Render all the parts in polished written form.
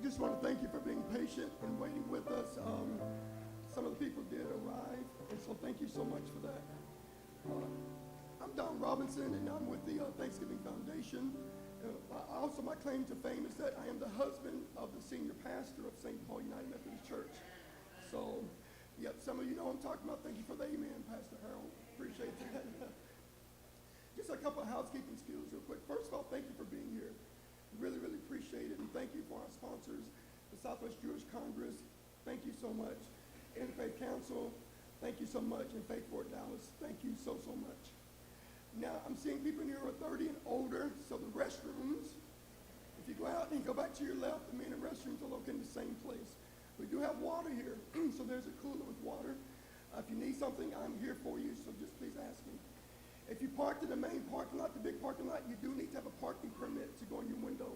just want to thank you for being patient and waiting with us. Some of the people did arrive, and so thank you so much for that. I'm Don Robinson, and I'm with the Thanksgiving Foundation. Also, my claim to fame is that I am the husband of the senior pastor of St. Paul United Methodist Church. So, yeah, some of you know what I'm talking about. Thank you for the amen, Pastor Harold. Appreciate that. Just a couple of housekeeping skills real quick. First of all, thank you for being here. Really, really appreciate it. And thank you for our sponsors, the Southwest Jewish Congress. Thank you so much. Interfaith Council, thank you so much. And Faith Fort Dallas, thank you so, so much. Now, I'm seeing people in here who are 30 and older, so the restrooms, if you go out and go back to your left, the men and restrooms are located in the same place. We do have water here, so there's a cooler with water. If you need something, I'm here for you, so just please ask me. If you parked in the main parking lot, the big parking lot, you do need to have a parking permit to go in your window.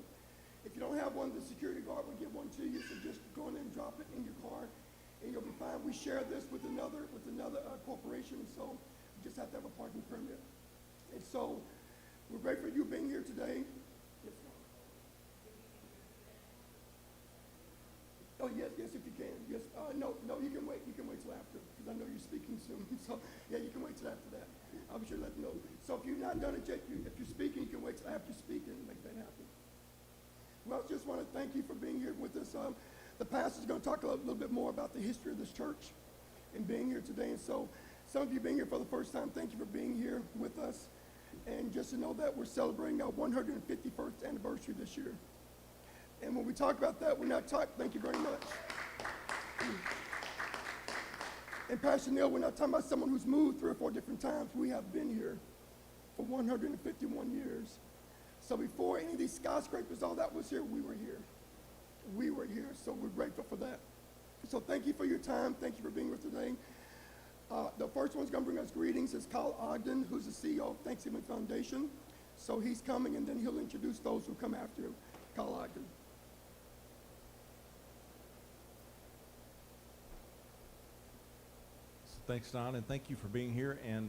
If you don't have one, the security guard will give one to you, so just go in and drop it in your car, and you'll be fine. We share this with another corporation, so you just have to have a parking permit. And so we're grateful for you being here today. Yes, oh, yes, if you can. Yes, no, you can wait. You can wait till after, because I know you're speaking soon. So, yeah, you can wait till after that. I'll be sure to let you know. So if you've not done it yet, if you're speaking, you can wait till after you speak and make that happen. Well, I just want to thank you for being here with us. The pastor's going to talk a little bit more about the history of this church and being here today. And so some of you being here for the first time, thank you for being here with us. And just to know that we're celebrating our 151st anniversary this year. And when we talk about that, we're not talking, thank you very much. And Pastor Neil, we're not talking about someone who's moved 3 or 4 different times. We have been here for 151 years. So before any of these skyscrapers, all that was here, we were here. We were here, so we're grateful for that. So thank you for your time. Thank you for being here today. The first one's going to bring us greetings is Kyle Ogden, who's the CEO of Thanksgiving Foundation. So he's coming, and then he'll introduce those who come after him. Kyle Ogden. Thanks, Don, and thank you for being here. And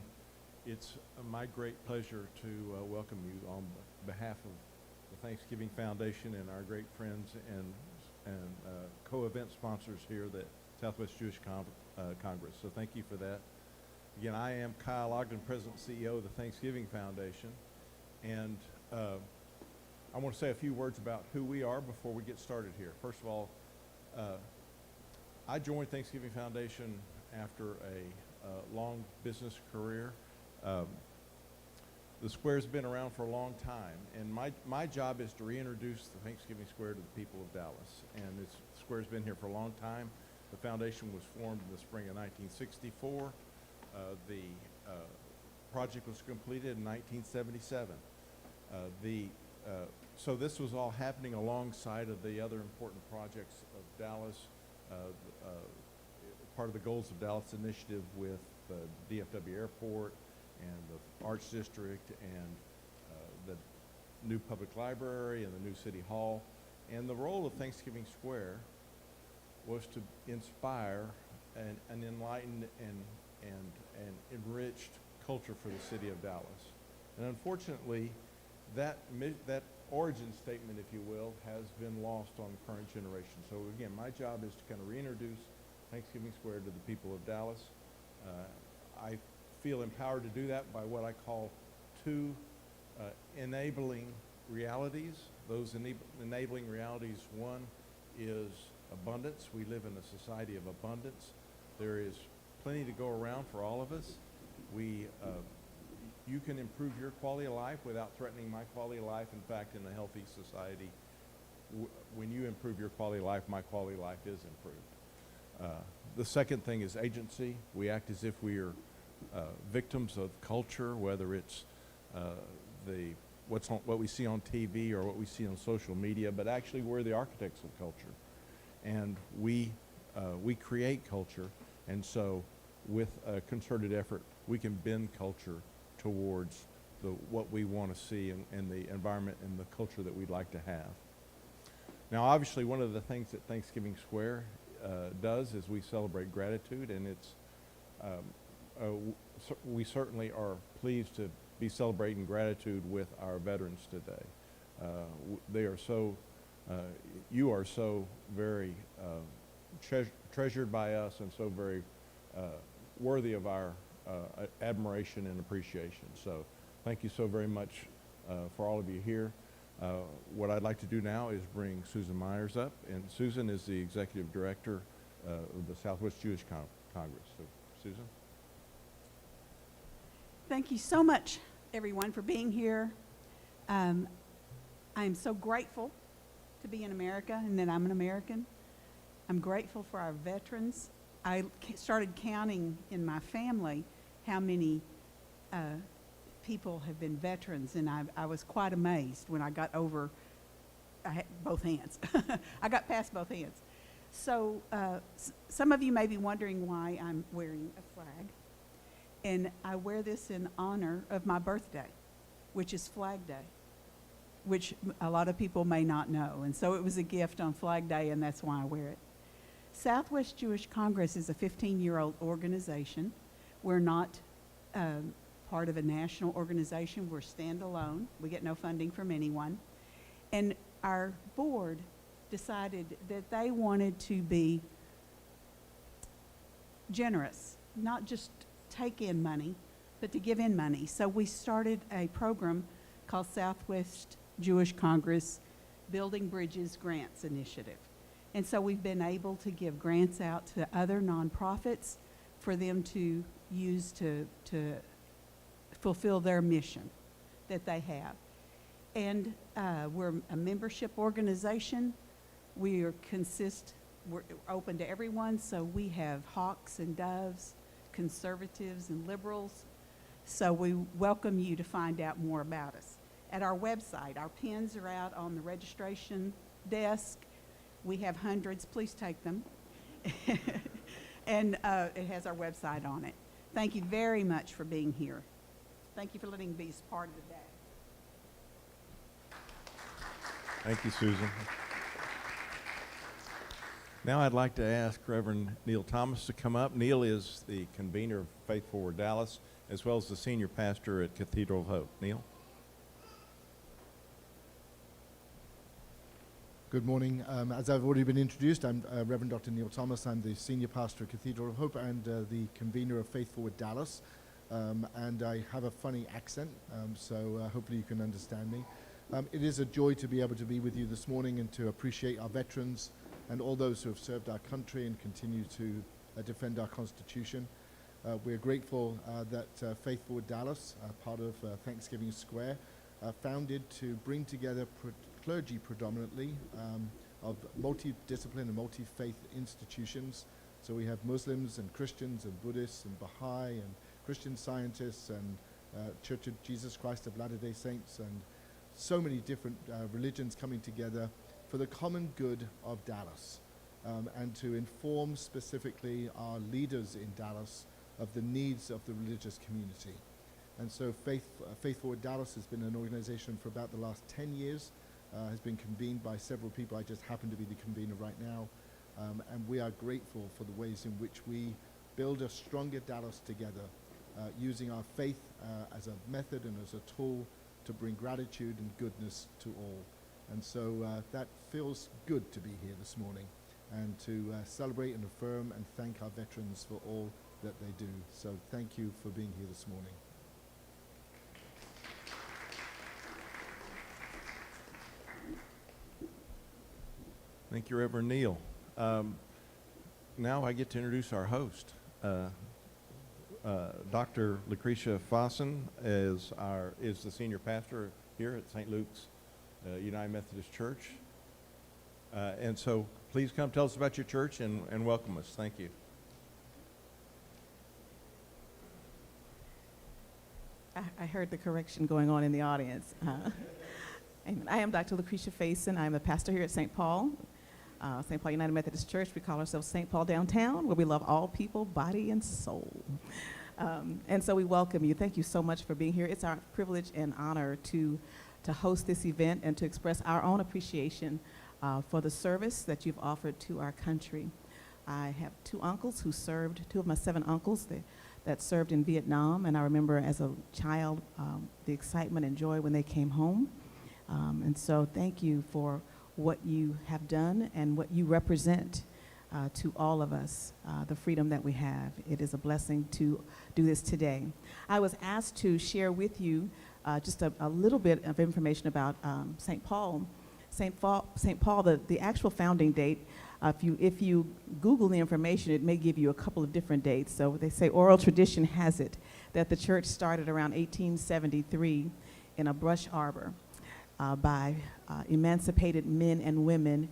it's my great pleasure to welcome you on behalf of the Thanksgiving Foundation and our great friends and co-event sponsors here, the Southwest Jewish Congress. So thank you for that. Again, I am Kyle Ogden, President and CEO of the Thanksgiving Foundation. And I want to say a few words about who we are before we get started here. First of all, I joined Thanksgiving Foundation after a long business career. The Square's been around for a long time, and my job is to reintroduce the Thanksgiving Square to the people of Dallas. And the Square's been here for a long time. The foundation was formed in the spring of 1964. The project was completed in 1977. So this was all happening alongside of the other important projects of Dallas, part of the Goals of Dallas initiative with the DFW Airport and the Arts District and the new public library and the new City Hall. And the role of Thanksgiving Square was to inspire an enlightened and enriched culture for the city of Dallas. And unfortunately, that origin statement, if you will, has been lost on the current generation. So again, my job is to kind of reintroduce Thanksgiving Square to the people of Dallas. I feel empowered to do that by what I call 2 enabling realities. Those enabling realities, one is abundance. We live in a society of abundance. There is plenty to go around for all of us. You can improve your quality of life without threatening my quality of life. In fact, in a healthy society, when you improve your quality of life, my quality of life is improved. The second thing is agency. We act as if we are victims of culture, whether it's what we see on TV or what we see on social media, but actually we're the architects of culture. And we create culture, and so with a concerted effort, we can bend culture towards what we want to see in the environment and the culture that we'd like to have. Now, obviously, one of the things that Thanksgiving Square does is we celebrate gratitude, and it's we certainly are pleased to be celebrating gratitude with our veterans today. They are so You are so very treasured by us and so very worthy of our admiration and appreciation. So thank you so very much for all of you here. What I'd like to do now is bring Susan Myers up, and Susan is the Executive Director of the Southwest Jewish Congress. So, Susan. Thank you so much, everyone, for being here. I am so grateful to be in America and that I'm an American. I'm grateful for our veterans. I started counting in my family how many people have been veterans, and I was quite amazed when I got over both hands. I got past both hands. So some of you may be wondering why I'm wearing a flag. And I wear this in honor of my birthday, which is Flag Day, which a lot of people may not know. And so it was a gift on Flag Day, and that's why I wear it. Southwest Jewish Congress is a 15-year-old organization. We're not part of a national organization. We're standalone. We get no funding from anyone. And our board decided that they wanted to be generous, not just take in money, but to give in money. So we started a program called Southwest Jewish Congress Building Bridges Grants Initiative. And so we've been able to give grants out to other nonprofits for them to use to fulfill their mission that they have. And we're a membership organization. We're open to everyone, so we have hawks and doves, conservatives and liberals. So we welcome you to find out more about us. At our website, our pins are out on the registration desk. We have hundreds. Please take them. And it has our website on it. Thank you very much for being here. Thank you for letting me be part of the day. Thank you, Susan. Now I'd like to ask Reverend Neil Thomas to come up. Neil is the convener of Faith Forward Dallas, as well as the senior pastor at Cathedral of Hope. Neil? Good morning. As I've already been introduced, I'm Reverend Dr. Neil Thomas. I'm the senior pastor at Cathedral of Hope and the convener of Faith Forward Dallas. And I have a funny accent, so hopefully you can understand me. It is a joy to be able to be with you this morning and to appreciate our veterans and all those who have served our country and continue to defend our Constitution. We're grateful that Faith Forward Dallas, part of Thanksgiving Square, founded to bring together clergy predominantly of multi-discipline and multi-faith institutions. So we have Muslims and Christians and Buddhists and Baha'i and Christian Scientists and Church of Jesus Christ of Latter-day Saints and so many different religions coming together for the common good of Dallas and to inform specifically our leaders in Dallas of the needs of the religious community. And so Faith Forward Dallas has been an organization for about the last 10 years, has been convened by several people. I just happen to be the convener right now. And we are grateful for the ways in which we build a stronger Dallas together, using our faith as a method and as a tool to bring gratitude and goodness to all. And so that feels good to be here this morning and to celebrate and affirm and thank our veterans for all that they do. So thank you for being here this morning. Thank you, Reverend Neil. Now I get to introduce our host. Dr. Lucretia Fossen is the senior pastor here at St. Luke's United Methodist Church. And so please come tell us about your church and welcome us. Thank you. I heard the correction going on in the audience. I am Dr. Lucretia Faison. I'm a pastor here at St. Paul United Methodist Church. We call ourselves St. Paul Downtown, where we love all people, body and soul. And so we welcome you. Thank you so much for being here. It's our privilege and honor to host this event and to express our own appreciation for the service that you've offered to our country. I have two of my 7 uncles that served in Vietnam, and I remember as a child the excitement and joy when they came home. And so thank you for what you have done and what you represent to all of us, the freedom that we have. It is a blessing to do this today. I was asked to share with you just a little bit of information about St. Paul. St. Paul, the actual founding date, if you Google the information, it may give you a couple of different dates. So they say oral tradition has it that the church started around 1873 in a brush arbor by emancipated men and women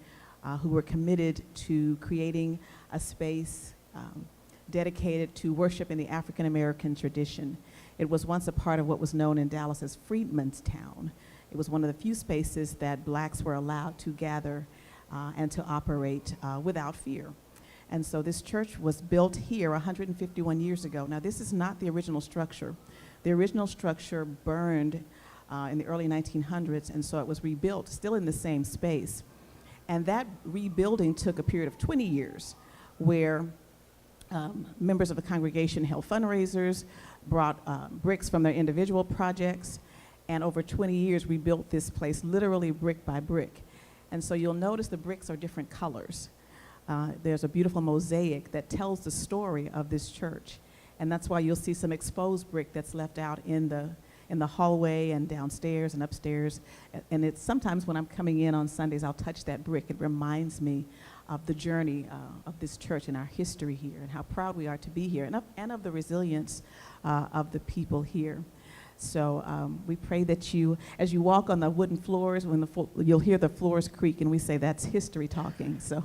who were committed to creating a space dedicated to worship in the African American tradition. It was once a part of what was known in Dallas as Freedman's Town. It was one of the few spaces that blacks were allowed to gather and to operate without fear. And so this church was built here 151 years ago. Now, this is not the original structure. The original structure burned in the early 1900s, and so it was rebuilt, still in the same space. And that rebuilding took a period of 20 years where members of the congregation held fundraisers, brought bricks from their individual projects, and over 20 years rebuilt this place literally brick by brick. And so you'll notice the bricks are different colors. There's a beautiful mosaic that tells the story of this church. And that's why you'll see some exposed brick that's left out in the hallway and downstairs and upstairs. And it's sometimes when I'm coming in on Sundays, I'll touch that brick. It reminds me of the journey of this church and our history here and how proud we are to be here and of the resilience of the people here. So we pray that you, as you walk on the wooden floors, you'll hear the floors creak, and we say that's history talking. So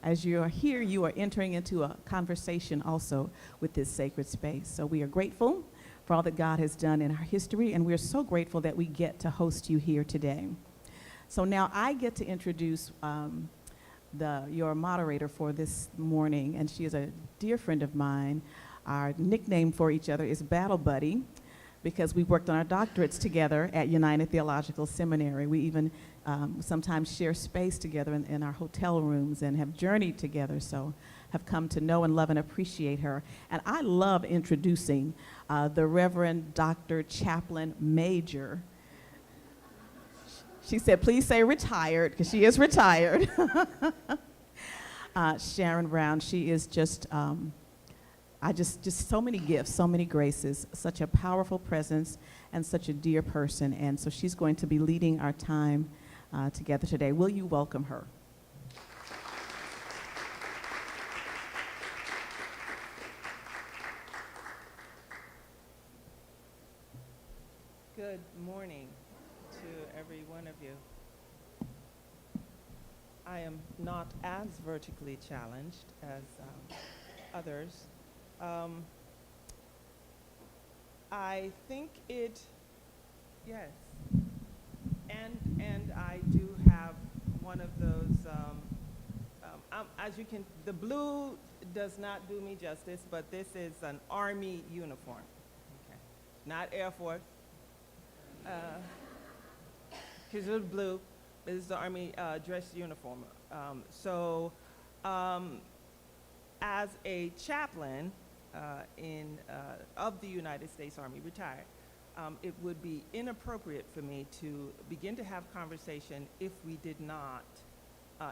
as you are here, you are entering into a conversation also with this sacred space. So we are grateful for all that God has done in our history, and we're so grateful that we get to host you here today. So now I get to introduce your moderator for this morning, and she is a dear friend of mine. Our nickname for each other is Battle Buddy, because we worked on our doctorates together at United Theological Seminary. We even sometimes share space together in our hotel rooms and have journeyed together, so have come to know and love and appreciate her. And I love introducing the Reverend Dr. Chaplain Major. She said, please say retired, because she is retired. Sharon Brown, she is just so many gifts, so many graces, such a powerful presence, and such a dear person. And so she's going to be leading our time together today. Will you welcome her? Good morning to every one of you. I am not as vertically challenged as others. I think yes. And I do have one of those, as you can, the blue does not do me justice, but this is an Army uniform, okay? Not Air Force. Because it was blue. This is the Army dress uniform. As a chaplain of the United States Army, retired, it would be inappropriate for me to begin to have conversation if we did not,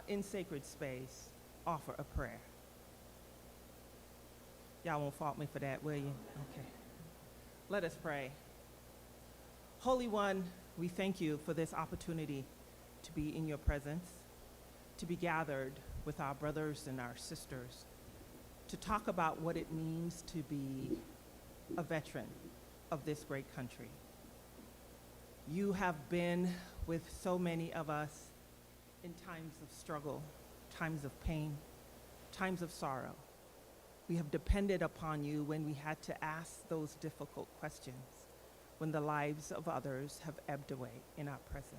in sacred space, offer a prayer. Y'all won't fault me for that, will you? Okay. Let us pray. Holy One, we thank you for this opportunity to be in your presence, to be gathered with our brothers and our sisters, to talk about what it means to be a veteran of this great country. You have been with so many of us in times of struggle, times of pain, times of sorrow. We have depended upon you when we had to ask those difficult questions, when the lives of others have ebbed away in our presence.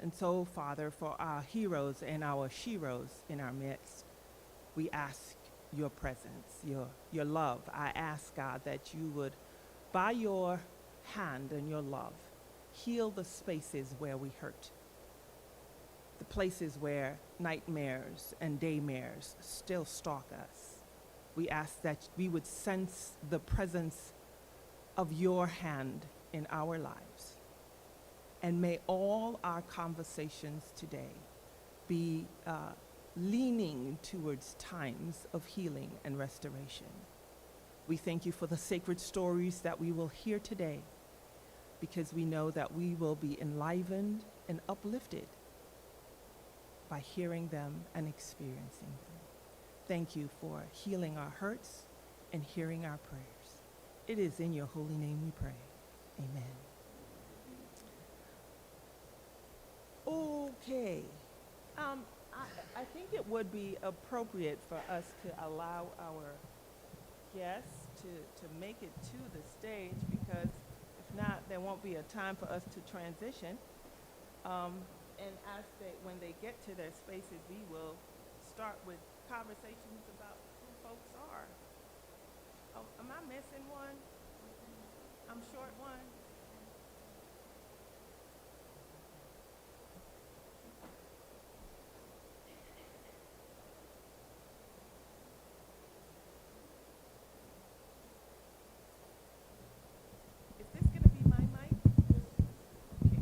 And so, Father, for our heroes and our sheroes in our midst, we ask your presence, your love. I ask, God, that you would, by your hand and your love, heal the spaces where we hurt, the places where nightmares and daymares still stalk us. We ask that we would sense the presence of your hand in our lives. And may all our conversations today be leaning towards times of healing and restoration. We thank you for the sacred stories that we will hear today, because we know that we will be enlivened and uplifted by hearing them and experiencing them. Thank you for healing our hurts and hearing our prayers. It is in your holy name we pray. Amen. Okay. I think it would be appropriate for us to allow our guests to make it to the stage, because if not, there won't be a time for us to transition. And when they get to their spaces, we will start with conversations about who folks are. Oh, am I missing one? I'm short one? Is this going to be my mic? Okay.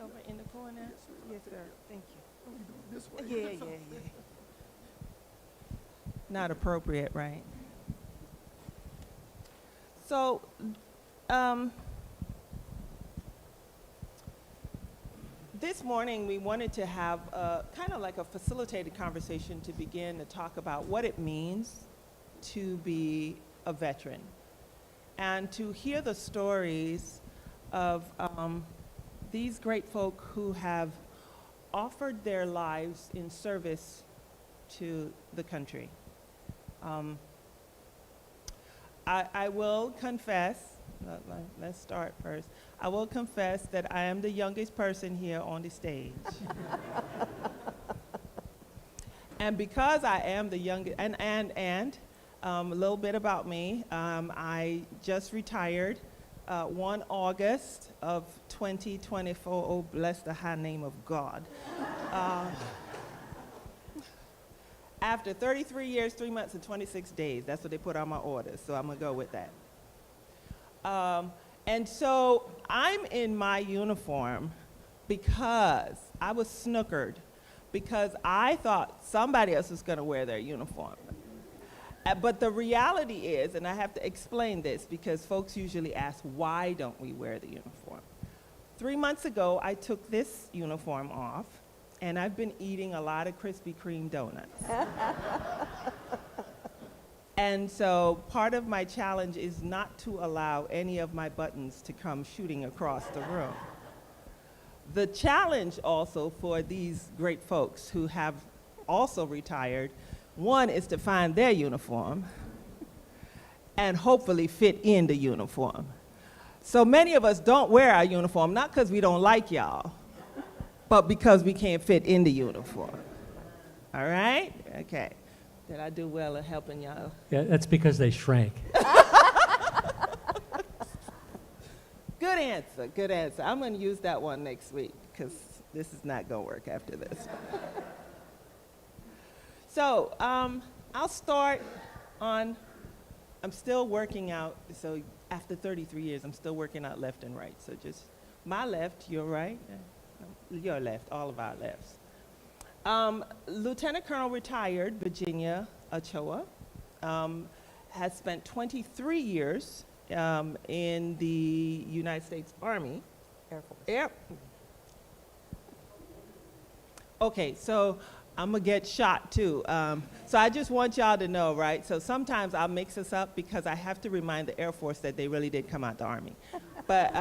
Over in the corner? Yes, sir. Thank you. Oh, we do it this way. Yeah. Not appropriate, right? So, this morning we wanted to have kind of like a facilitated conversation to begin to talk about what it means to be a veteran, and to hear the stories of these great folk who have offered their lives in service to the country. I will confess, let's start first. I will confess that I am the youngest person here on the stage. And because I am the youngest, and a little bit about me, I just retired 1 August of 2024. Oh, bless the high name of God. After 33 years, 3 months, and 26 days. That's what they put on my orders, so I'm going to go with that. And so I'm in my uniform because I was snookered, because I thought somebody else was going to wear their uniform. But the reality is, and I have to explain this because folks usually ask, why don't we wear the uniform? 3 months ago, I took this uniform off, and I've been eating a lot of Krispy Kreme donuts. And so part of my challenge is not to allow any of my buttons to come shooting across the room. The challenge also for these great folks who have also retired, one is to find their uniform and hopefully fit in the uniform. So many of us don't wear our uniform, not because we don't like y'all, but because we can't fit in the uniform. All right? Okay. Did I do well at helping y'all? Yeah, that's because they shrank. Good answer, good answer. I'm going to use that one next week because this is not going to work after this. So I'll start on, I'm still working out, so after 33 years, I'm still working out left and right. So just my left, your right, your left, all of our lefts. Lieutenant Colonel retired Virginia Ochoa has spent 23 years in the United States Army. Air Force. Okay, so I'm gonna get shot too. So I just want y'all to know, right? So sometimes I'll mix this up because I have to remind the Air Force that they really did come out the Army. But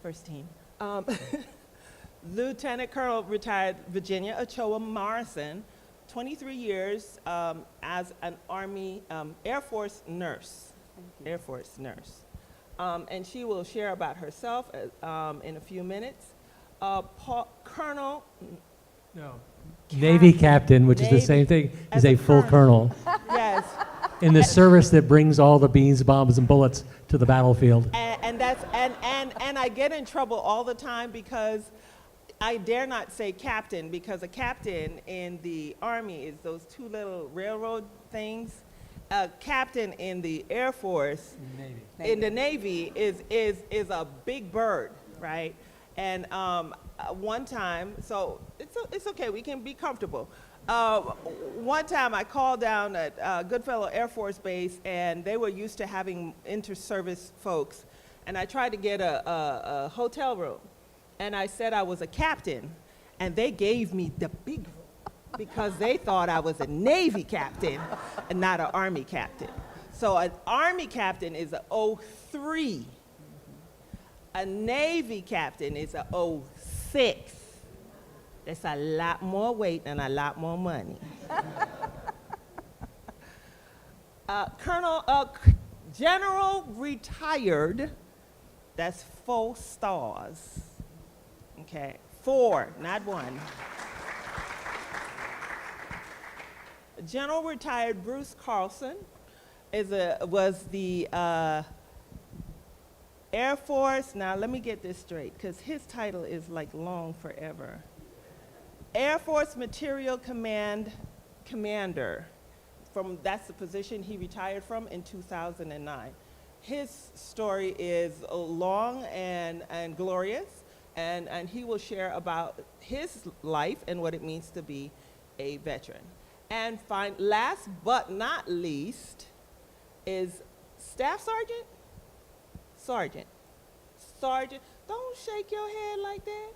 first team. Lieutenant Colonel retired Virginia Ochoa Morrison, 23 years as an Army Air Force nurse. Air Force nurse. And she will share about herself in a few minutes. Colonel. No. Navy captain, which is the same thing as a full colonel. Yes. In the service that brings all the beans, bombs, and bullets to the battlefield. And I get in trouble all the time because I dare not say captain, because a captain in the Army is those two little railroad things, a captain in the Air Force, Navy. in the Navy, is a big bird, right? And one time, so it's okay, we can be comfortable. One time I called down at Goodfellow Air Force Base, and they were used to having inter-service folks, and I tried to get a hotel room, and I said I was a captain, and they gave me the big room because they thought I was a Navy captain and not an Army captain. So an Army captain is a 03. A Navy captain is a 06. That's a lot more weight and a lot more money. General retired, that's 4 stars. Okay, 4, not 1. General retired Bruce Carlson was the Air Force, now let me get this straight, because his title is like long forever. Air Force Material Command Commander. That's the position he retired from in 2009. His story is long and glorious, and he will share about his life and what it means to be a veteran. And last but not least is Staff Sergeant? Sergeant, don't shake your head like that.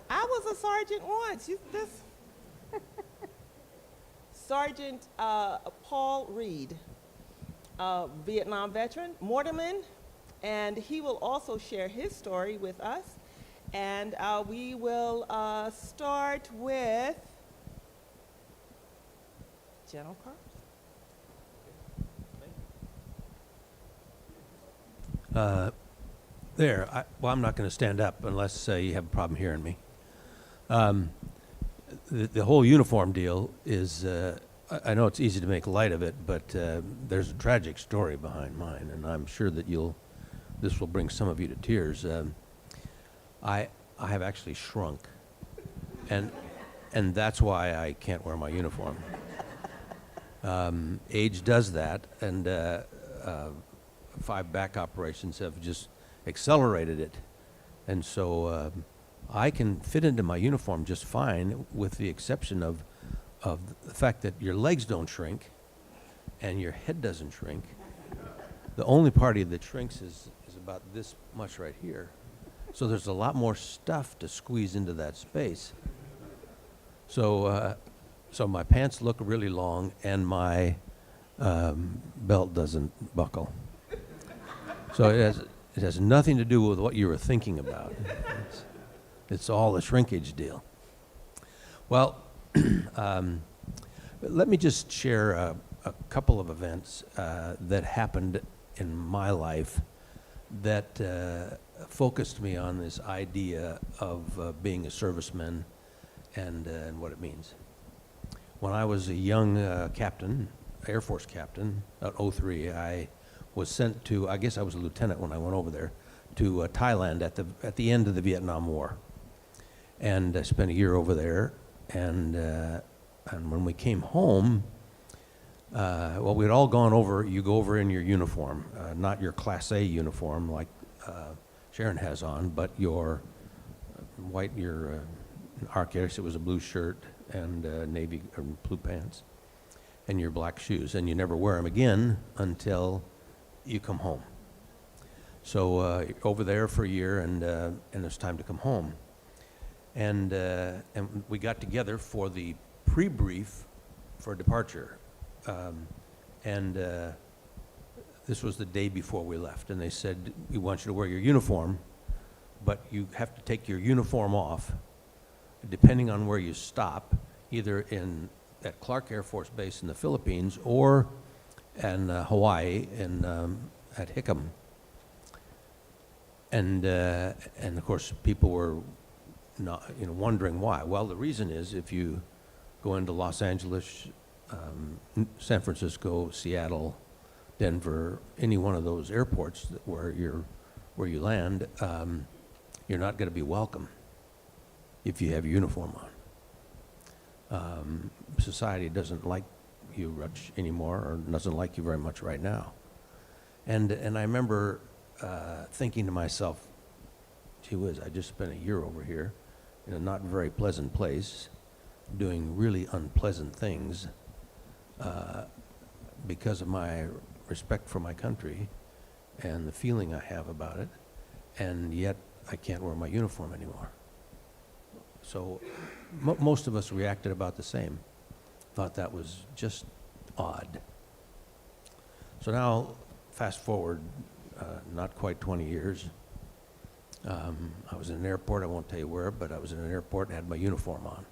I was a sergeant once. Sergeant Paul Reed, Vietnam veteran, Mortarman, and he will also share his story with us. And we will start with General Carter. I'm not going to stand up unless you have a problem hearing me. The whole uniform deal is, I know it's easy to make light of it, but there's a tragic story behind mine, and I'm sure that this will bring some of you to tears. I have actually shrunk, and that's why I can't wear my uniform. Age does that, and 5 back operations have just accelerated it. And so I can fit into my uniform just fine, with the exception of the fact that your legs don't shrink and your head doesn't shrink. The only part that shrinks is about this much right here. So there's a lot more stuff to squeeze into that space. So my pants look really long, and my belt doesn't buckle. So it has nothing to do with what you were thinking about. It's all a shrinkage deal. Well, let me just share a couple of events that happened in my life that focused me on this idea of being a serviceman and what it means. When I was a young captain, Air Force captain, at 03, I was sent to, I guess I was a lieutenant when I went over there, to Thailand at the end of the Vietnam War. And I spent a year over there, and when we came home, well, we'd all gone over, you go over in your uniform, not your Class A uniform like Sharon has on, but your white, your Arcus, it was a blue shirt and navy or blue pants, and your black shoes, and you never wear them again until you come home. So over there for a year, and it's time to come home. And we got together for the pre-brief for departure. This was the day before we left, and they said, we want you to wear your uniform, but you have to take your uniform off, depending on where you stop, either at Clark Air Force Base in the Philippines or in Hawaii at Hickam. And of course, people were not, wondering why. Well, the reason is if you go into Los Angeles, San Francisco, Seattle, Denver, any one of those airports where you land, you're not going to be welcome if you have your uniform on. Society doesn't like you much anymore, or doesn't like you very much right now. And I remember thinking to myself, gee whiz, I just spent a year over here in a not very pleasant place, doing really unpleasant things because of my respect for my country and the feeling I have about it, and yet I can't wear my uniform anymore. So most of us reacted about the same, thought that was just odd. So now, fast forward, not quite 20 years, I was in an airport, I won't tell you where, but I was in an airport and had my uniform on.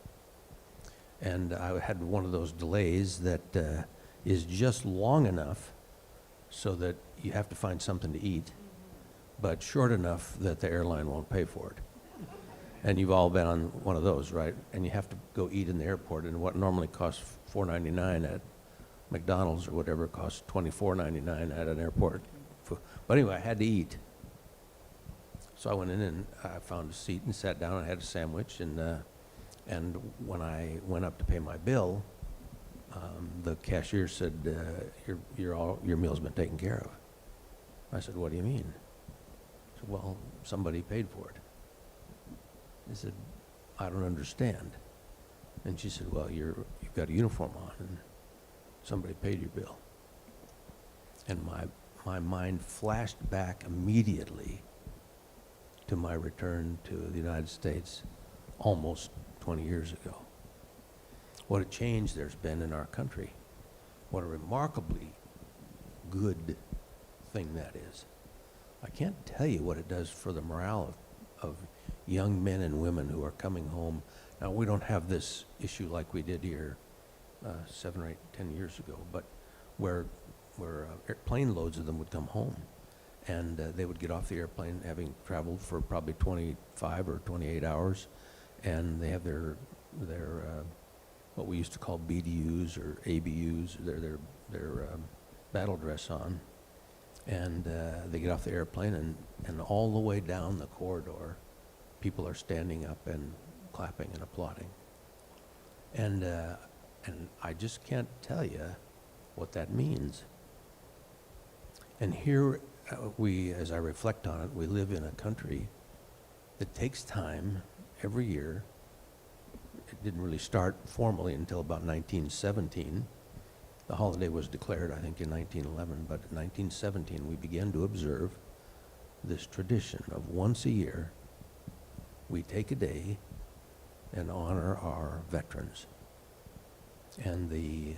And I had one of those delays that is just long enough so that you have to find something to eat, but short enough that the airline won't pay for it. And you've all been on one of those, right? And you have to go eat in the airport, and what normally costs $4.99 at McDonald's or whatever costs $24.99 at an airport. But anyway, I had to eat. So I went in and I found a seat and sat down and had a sandwich, and when I went up to pay my bill, the cashier said, your meal's been taken care of. I said, what do you mean? She said, well, somebody paid for it. I said, I don't understand. And she said, well, you've got a uniform on, and somebody paid your bill. And my mind flashed back immediately to my return to the United States almost 20 years ago. What a change there's been in our country. What a remarkably good thing that is. I can't tell you what it does for the morale of young men and women who are coming home. Now, we don't have this issue like we did here 7 or 8, 10 years ago, but where plane loads of them would come home, and they would get off the airplane having traveled for probably 25 or 28 hours, and they have their what we used to call BDUs or ABUs, their battle dress on, and they get off the airplane, and all the way down the corridor, people are standing up and clapping and applauding. And I just can't tell you what that means. And here we, as I reflect on it, we live in a country that takes time every year. It didn't really start formally until about 1917. The holiday was declared, I think, in 1911, but in 1917 we began to observe this tradition of once a year we take a day and honor our veterans. And the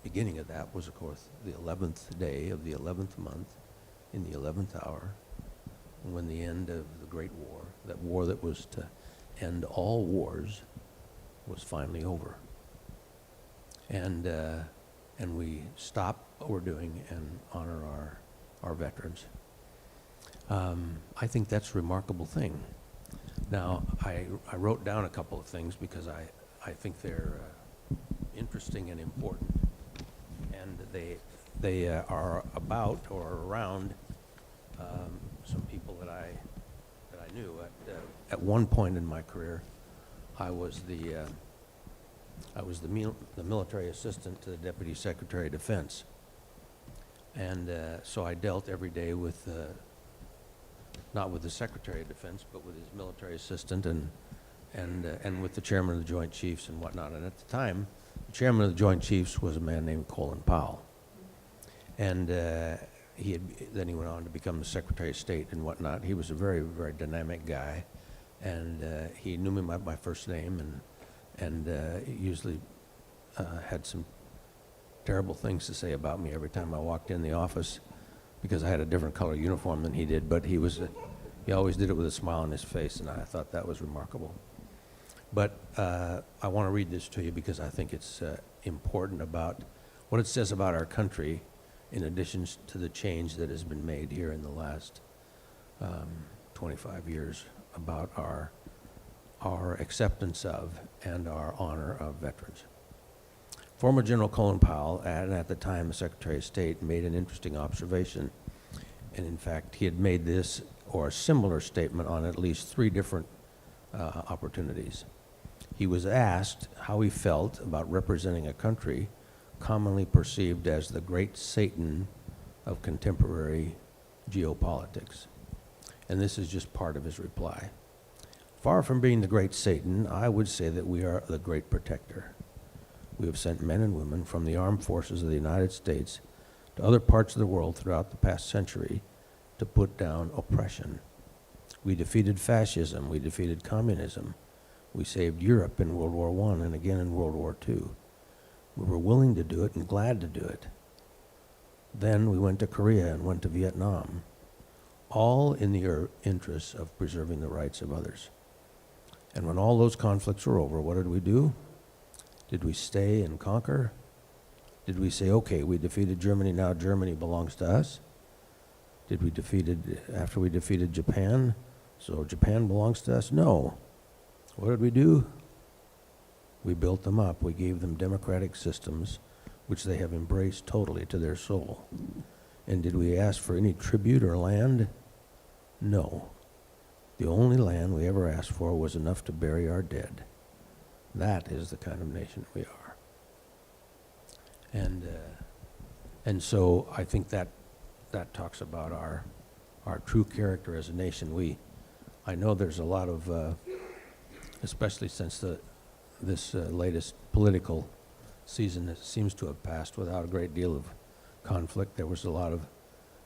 beginning of that was, of course, the 11th day of the 11th month in the 11th hour, when the end of the Great War, that war that was to end all wars, was finally over. And we stop what we're doing and honor our veterans. I think that's a remarkable thing. Now, I wrote down a couple of things because I think they're interesting and important, and they are about or around some people that I knew. At one point in my career, I was the military assistant to the Deputy Secretary of Defense, and so I dealt every day with not with the Secretary of Defense, but with his military assistant and with the Chairman of the Joint Chiefs and whatnot. And at the time, the Chairman of the Joint Chiefs was a man named Colin Powell, and then he went on to become the Secretary of State and whatnot. He was a very, very dynamic guy, and he knew me by my first name, and usually had some terrible things to say about me every time I walked in the office, because I had a different color uniform than he did, but he always did it with a smile on his face, and I thought that was remarkable. But I want to read this to you because I think it's important about what it says about our country, in addition to the change that has been made here in the last 25 years about our acceptance of and our honor of veterans. Former General Colin Powell, and at the time the Secretary of State, made an interesting observation. And in fact, he had made this or a similar statement on at least 3 different opportunities. He was asked how he felt about representing a country commonly perceived as the great Satan of contemporary geopolitics. And this is just part of his reply. Far from being the great Satan, I would say that we are the great protector. We have sent men and women from the armed forces of the United States to other parts of the world throughout the past century to put down oppression. We defeated fascism, we defeated communism, we saved Europe in World War I and again in World War II. We were willing to do it and glad to do it. Then we went to Korea and went to Vietnam, all in the interests of preserving the rights of others. And when all those conflicts were over, what did we do? Did we stay and conquer? Did we say, okay, we defeated Germany, now Germany belongs to us? Did we after we defeated Japan, so Japan belongs to us? No. What did we do? We built them up. We gave them democratic systems, which they have embraced totally to their soul. And did we ask for any tribute or land? No. The only land we ever asked for was enough to bury our dead. That is the kind of nation we are. And so I think that talks about our true character as a nation. I know there's a lot of, especially since this latest political season that seems to have passed without a great deal of conflict. There was a lot of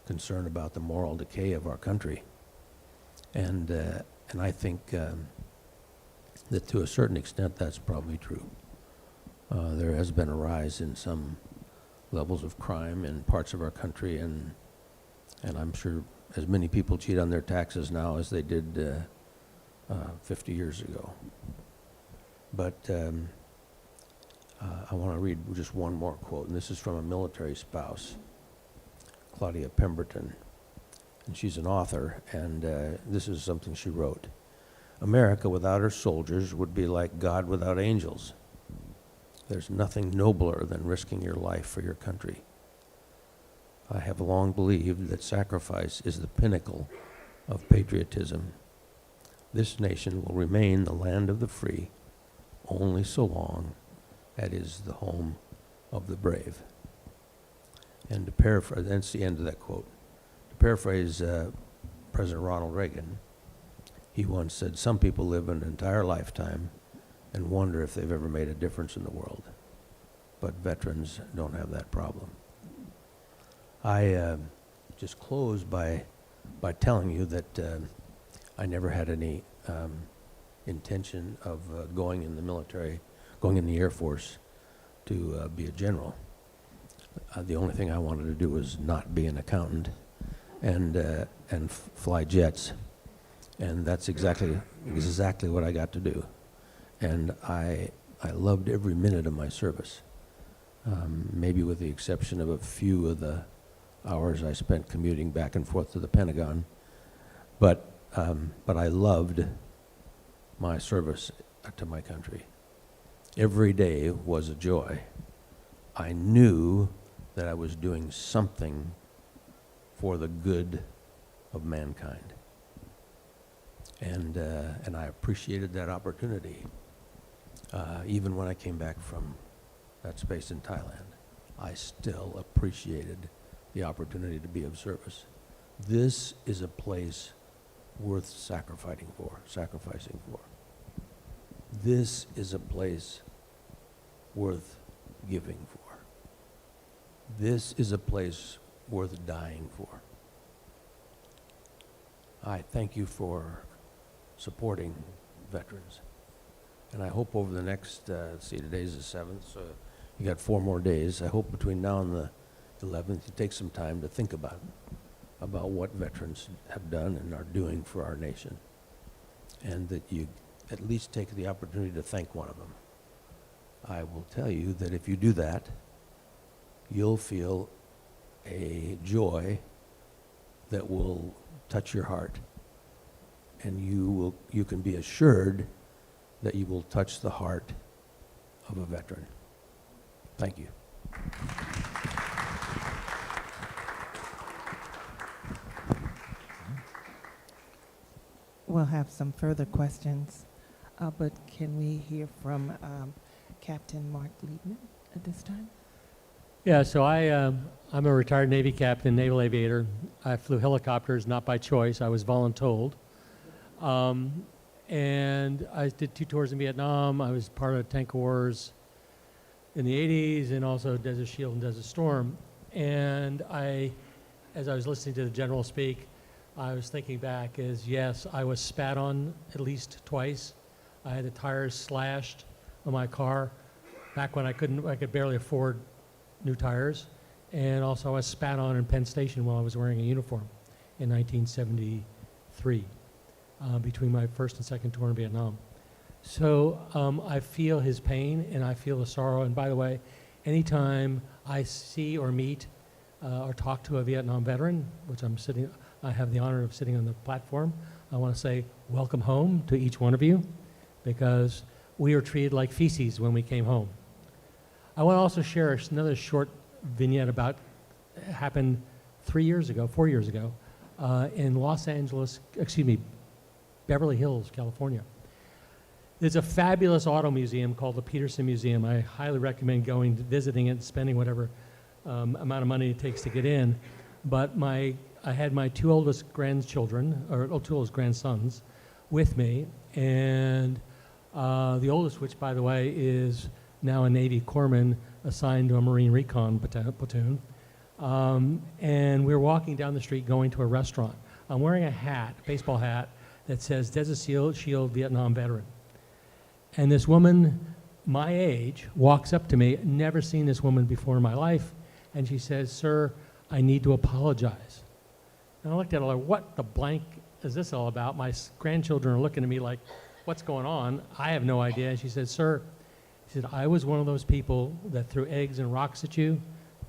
concern about the moral decay of our country. And I think that to a certain extent that's probably true. There has been a rise in some levels of crime in parts of our country, and I'm sure as many people cheat on their taxes now as they did 50 years ago. But I want to read just one more quote, and this is from a military spouse, Claudia Pemberton, and she's an author, and this is something she wrote. America without her soldiers would be like God without angels. There's nothing nobler than risking your life for your country. I have long believed that sacrifice is the pinnacle of patriotism. This nation will remain the land of the free only so long as it is the home of the brave. And to paraphrase, that's the end of that quote. To paraphrase President Ronald Reagan, he once said, some people live an entire lifetime and wonder if they've ever made a difference in the world. But veterans don't have that problem. I just close by telling you that I never had any intention of going in the military, going in the Air Force to be a general. The only thing I wanted to do was not be an accountant and fly jets. And that's exactly what I got to do. And I loved every minute of my service, maybe with the exception of a few of the hours I spent commuting back and forth to the Pentagon. But I loved my service to my country. Every day was a joy. I knew that I was doing something for the good of mankind. And I appreciated that opportunity. Even when I came back from that space in Thailand, I still appreciated the opportunity to be of service. This is a place worth sacrificing for. This is a place worth giving for. This is a place worth dying for. I thank you for supporting veterans. And I hope over the next, today's the 7th, so you got 4 more days. I hope between now and the 11th you take some time to think about what veterans have done and are doing for our nation. And that you at least take the opportunity to thank one of them. I will tell you that if you do that, you'll feel a joy that will touch your heart. And you can be assured that you will touch the heart of a veteran. Thank you. We'll have some further questions. but can we hear from Captain Mark Liebman at this time? Yeah, so I'm a retired Navy captain, naval aviator. I flew helicopters, not by choice. I was voluntold. And I did 2 tours in Vietnam. I was part of tank wars in the 80s and also Desert Shield and Desert Storm. And as I was listening to the general speak, I was thinking back as, yes, I was spat on at least twice. I had the tires slashed on my car back when I could barely afford new tires. And also I was spat on in Penn Station while I was wearing a uniform in 1973 between my first and second tour in Vietnam. So I feel his pain and I feel the sorrow. And by the way, anytime I see or meet or talk to a Vietnam veteran, which I have the honor of sitting on the platform, I want to say welcome home to each one of you, because we were treated like feces when we came home. I want to also share another short vignette about happened 4 years ago, in Beverly Hills, California. There's a fabulous auto museum called the Peterson Museum. I highly recommend going, visiting it, and spending whatever amount of money it takes to get in. But I had my 2 oldest grandchildren, or 2 oldest grandsons, with me, and the oldest, which by the way is now a Navy corpsman assigned to a Marine Recon platoon, and we were walking down the street going to a restaurant. I'm wearing a hat, baseball hat, that says Desert Shield Vietnam Veteran. And this woman, my age, walks up to me, never seen this woman before in my life, and she says, "Sir, I need to apologize." And I looked at her like, what the blank is this all about? My grandchildren are looking at me like, what's going on? I have no idea. And she said, "Sir," she said, "I was one of those people that threw eggs and rocks at you,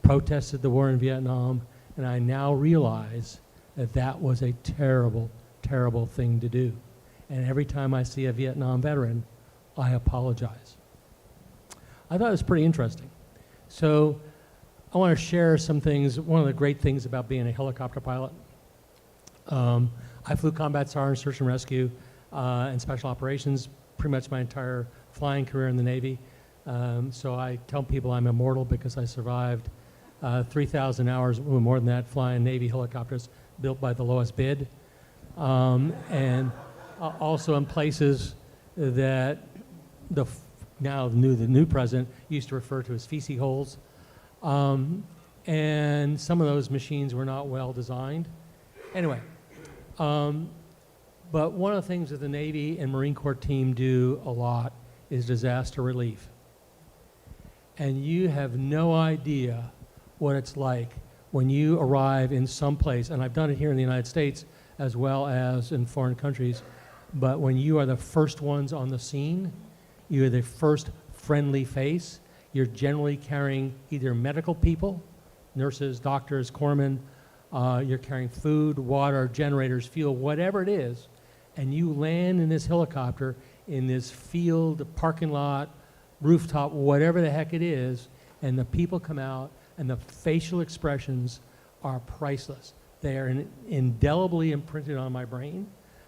protested the war in Vietnam, and I now realize that that was a terrible, terrible thing to do. And every time I see a Vietnam veteran, I apologize." I thought it was pretty interesting. So I want to share some things. One of the great things about being a helicopter pilot, I flew combat SAR, search and rescue, and special operations pretty much my entire flying career in the Navy. So I tell people I'm immortal because I survived 3,000 hours, more than that, flying Navy helicopters built by the lowest bid. And also in places that the new president used to refer to as feces holes. And some of those machines were not well designed. Anyway, but one of the things that the Navy and Marine Corps team do a lot is disaster relief. And you have no idea what it's like when you arrive in some place, and I've done it here in the United States as well as in foreign countries, but when you are the first ones on the scene, you're the first friendly face, you're generally carrying either medical people, nurses, doctors, corpsmen, you're carrying food, water, generators, fuel, whatever it is, and you land in this helicopter in this field, parking lot, rooftop, whatever the heck it is, and the people come out and the facial expressions are priceless. They are indelibly imprinted on my brain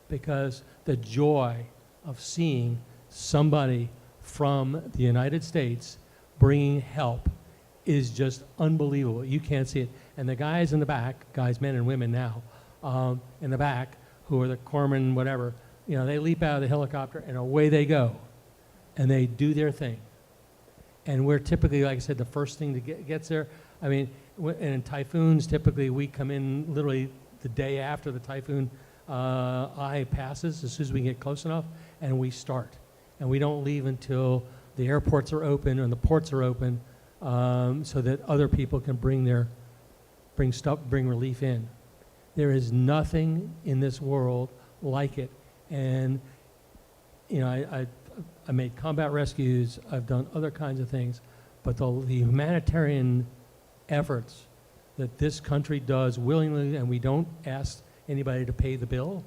because the joy of seeing somebody from the United States bringing help is just unbelievable. You can't see it. And the guys in the back, guys, men and women now, in the back, who are the corpsmen, whatever, they leap out of the helicopter and away they go. And they do their thing. And we're typically, like I said, the first thing that gets there. I mean, and in typhoons, typically we come in literally the day after the typhoon eye passes, as soon as we get close enough, and we start. And we don't leave until the airports are open and the ports are open, so that other people can bring relief in. There is nothing in this world like it. And I made combat rescues, I've done other kinds of things, but the humanitarian efforts that this country does willingly, and we don't ask anybody to pay the bill,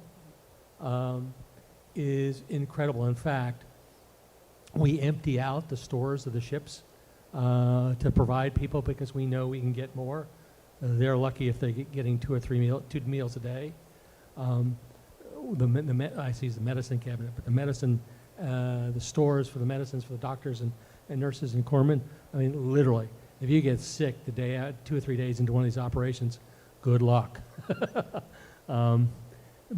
is incredible. In fact, we empty out the stores of the ships to provide people because we know we can get more. They're lucky if they're getting 2 or 3 meals a day. I see the medicine cabinet, but the medicine the stores, for the medicines, for the doctors and nurses and corpsmen. I mean, literally, if you get sick the day out, 2 or 3 days into one of these operations, good luck.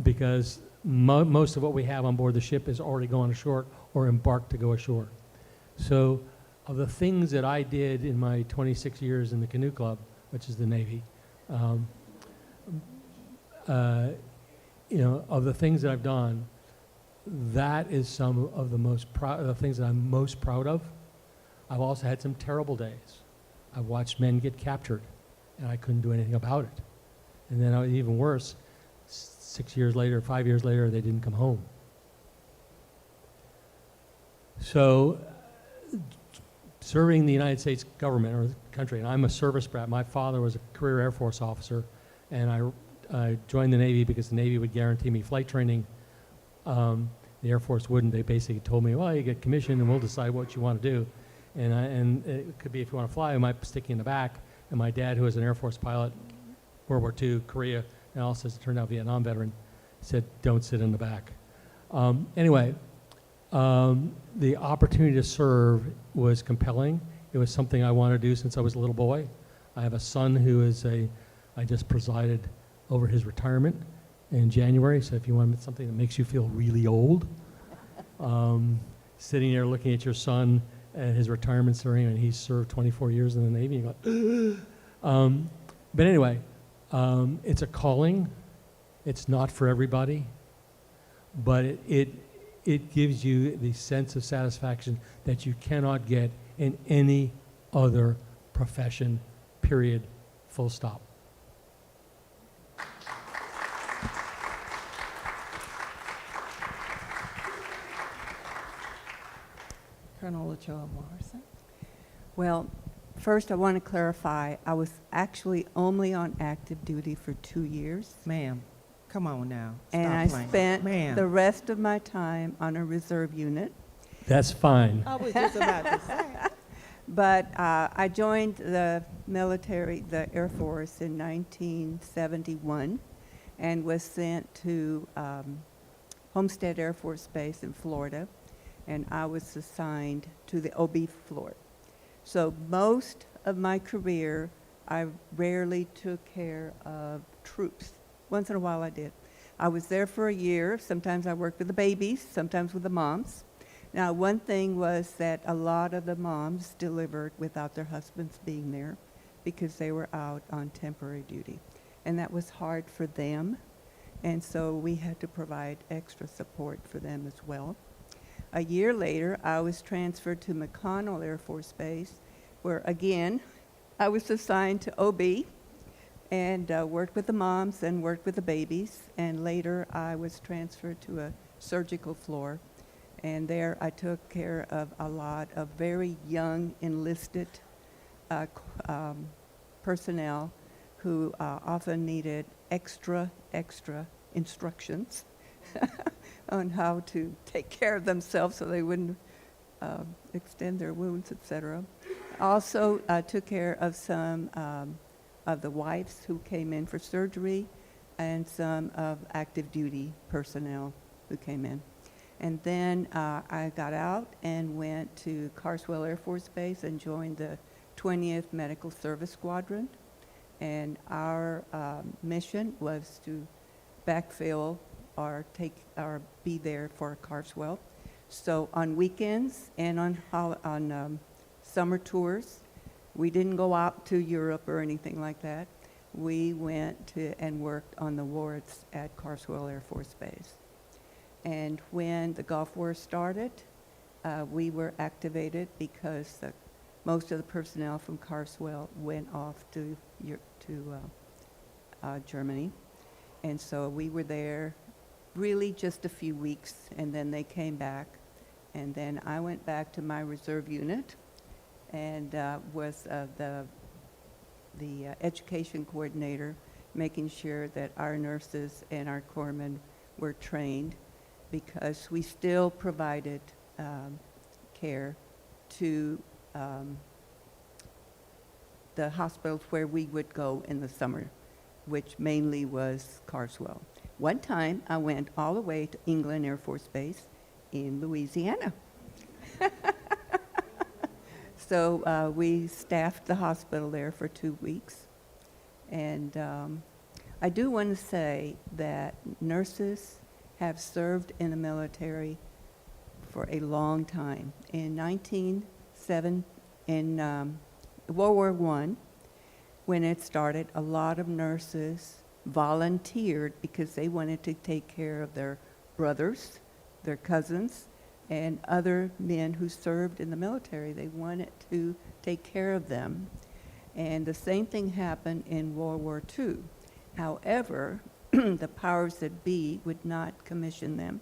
Because most of what we have on board the ship is already gone ashore or embarked to go ashore. So of the things that I did in my 26 years in the Canoe Club, which is the Navy, of the things that I've done, that is some of the things that I'm most proud of. I've also had some terrible days. I've watched men get captured, and I couldn't do anything about it. And then even worse, 6 years later, 5 years later, they didn't come home. So serving the United States government or the country, and I'm a service brat. My father was a career Air Force officer, and I joined the Navy because the Navy would guarantee me flight training. The Air Force wouldn't. They basically told me, well, you get commissioned and we'll decide what you want to do. And it could be if you want to fly, I might stick you in the back. And my dad, who was an Air Force pilot, World War II, Korea, and also turned out Vietnam veteran, said, don't sit in the back. Anyway, the opportunity to serve was compelling. It was something I wanted to do since I was a little boy. I have a son who is I just presided over his retirement in January, so if you want something that makes you feel really old, sitting there looking at your son at his retirement ceremony, and he's served 24 years in the Navy, you go, but anyway, it's a calling. It's not for everybody, but it gives you the sense of satisfaction that you cannot get in any other profession, period, full stop. Colonel Ochoa Morrison. Well, first I want to clarify, I was actually only on active duty for 2 years. Ma'am, come on now. And Stop I playing. spent Ma'am. the rest of my time on a reserve unit. That's fine. I was just about to say. But I joined the military, the Air Force, in 1971 and was sent to Homestead Air Force Base in Florida, and I was assigned to the OB floor. So most of my career, I rarely took care of troops. Once in a while I did. I was there for a year. Sometimes I worked with the babies, sometimes with the moms. Now, one thing was that a lot of the moms delivered without their husbands being there because they were out on temporary duty. And that was hard for them. And so we had to provide extra support for them as well. A year later, I was transferred to McConnell Air Force Base, where again, I was assigned to OB and worked with the moms and worked with the babies. And later, I was transferred to a surgical floor. And there I took care of a lot of very young enlisted personnel who often needed extra instructions on how to take care of themselves so they wouldn't extend their wounds, etc. Also took care of some of the wives who came in for surgery and some of active duty personnel who came in. And then I got out and went to Carswell Air Force Base and joined the 20th Medical Service Squadron. And our mission was to backfill or be there for Carswell. So on weekends and on summer tours, we didn't go out to Europe or anything like that. We went to and worked on the wards at Carswell Air Force Base. And when the Gulf War started, we were activated because most of the personnel from Carswell went off to Germany. And so we were there really just a few weeks, and then they came back. And then I went back to my reserve unit and was the education coordinator, making sure that our nurses and our corpsmen were trained, because we still provided care to the hospitals where we would go in the summer, which mainly was Carswell. One time, I went all the way to England Air Force Base in Louisiana. So we staffed the hospital there for 2 weeks. And I do want to say that nurses have served in the military for a long time. In World War I, when it started, a lot of nurses volunteered because they wanted to take care of their brothers, their cousins, and other men who served in the military. They wanted to take care of them. And the same thing happened in World War II. However, the powers that be would not commission them.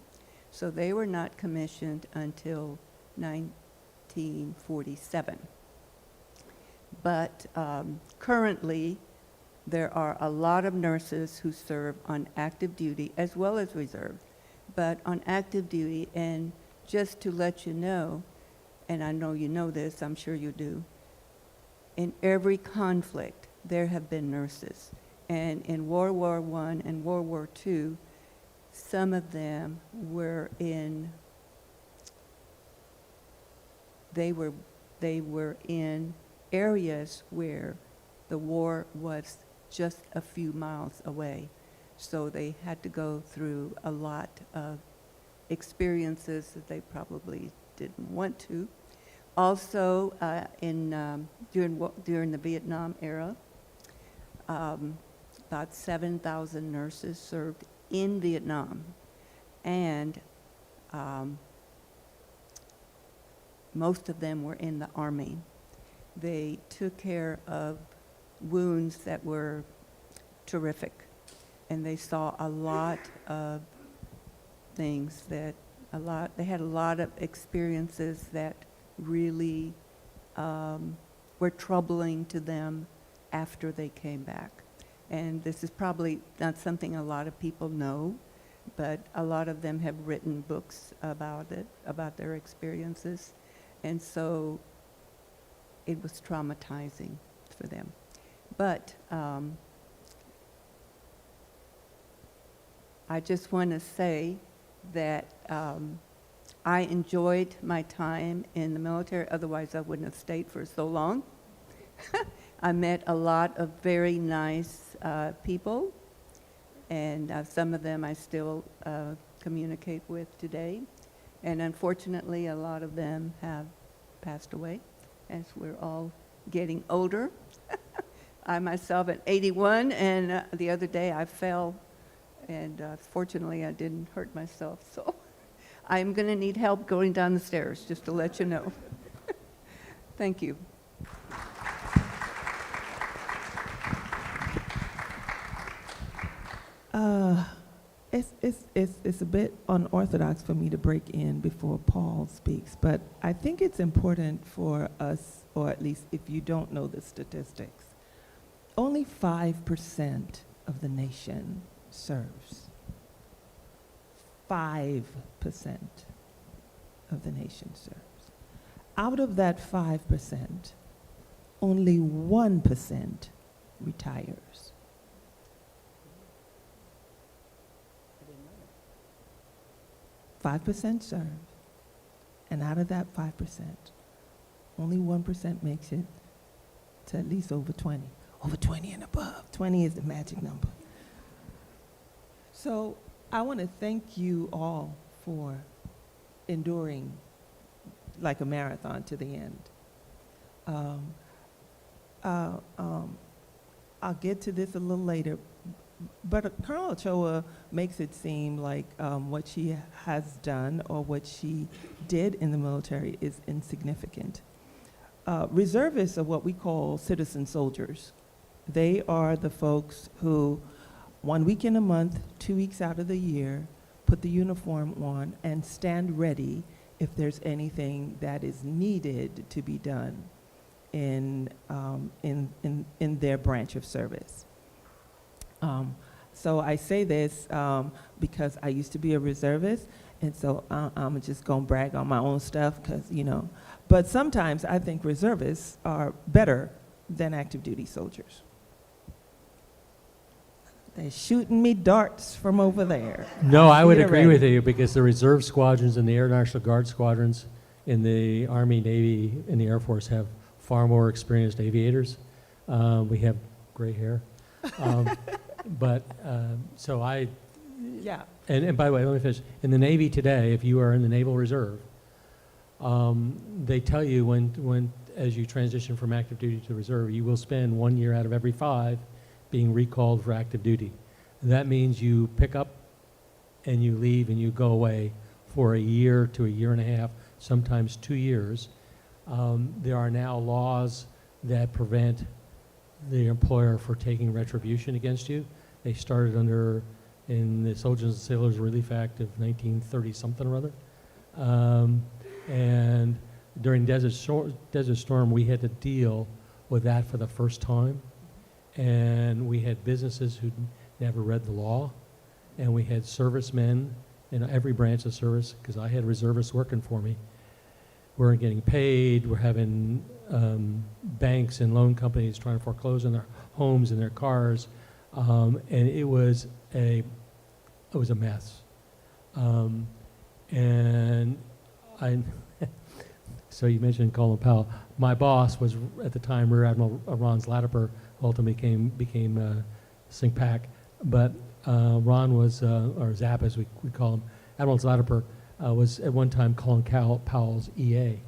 So they were not commissioned until 1947. But currently, there are a lot of nurses who serve on active duty as well as reserve, but on active duty. And just to let you know, and I know you know this, I'm sure you do, in every conflict, there have been nurses. And in World War I and World War II, some of them were in, they were in areas where the war was just a few miles away. So they had to go through a lot of experiences that they probably didn't want to. Also, during the Vietnam era, about 7,000 nurses served in Vietnam, and most of them were in the Army. They took care of wounds that were terrific, and they saw a lot of things they had a lot of experiences that really were troubling to them after they came back. And this is probably not something a lot of people know, but a lot of them have written books about it, about their experiences. And so it was traumatizing for them. But I just want to say that I enjoyed my time in the military, otherwise I wouldn't have stayed for so long. I met a lot of very nice people, and some of them I still communicate with today. And unfortunately, a lot of them have passed away as we're all getting older. I myself at 81, and the other day I fell, and fortunately I didn't hurt myself. So I'm going to need help going down the stairs, just to let you know. Thank you. It's a bit unorthodox for me to break in before Paul speaks, but I think it's important for us, or at least if you don't know the statistics, only 5% of the nation serves. 5% of the nation serves. Out of that 5%, only 1% retires. 5% serve, and out of that 5%, only 1% makes it to at least over 20. Over 20 and above. 20 is the magic number. So I want to thank you all for enduring like a marathon to the end. I'll get to this a little later, but Colonel Ochoa makes it seem like what she has done or what she did in the military is insignificant. Reservists are what we call citizen soldiers. They are the folks who 1 week in a month, 2 weeks out of the year, put the uniform on and stand ready if there's anything that is needed to be done in their branch of service. So I say this because I used to be a reservist, and so I'm just gonna brag on my own stuff, because, you know, but sometimes I think reservists are better than active duty soldiers. They're shooting me darts from over there. No, I would See it agree already. with you because the reserve squadrons and the Air National Guard squadrons in the Army, Navy, and the Air Force have far more experienced aviators. We have gray hair. So I, Yeah. and by the way, let me finish. In the Navy today, if you are in the Naval Reserve, they tell you when as you transition from active duty to reserve, you will spend 1 year out of every 5 being recalled for active duty. That means you pick up and you leave and you go away for a year to a year and a half, sometimes 2 years. There are now laws that prevent the employer for taking retribution against you. They started in the Soldiers and Sailors Relief Act of 1930-something or other. And during Desert Storm, we had to deal with that for the first time. And we had businesses who never read the law. And we had servicemen in every branch of service, because I had reservists working for me. Weren't getting paid. We're having banks and loan companies trying to foreclose on their homes and their cars. And it was a mess. And so you mentioned Colin Powell. My boss was at the time Rear Admiral Ron Zlatiper, ultimately became SINCPAC. But Ron was, or Zap as we call him, Admiral Zlatiper was at one time Colin Powell's EA.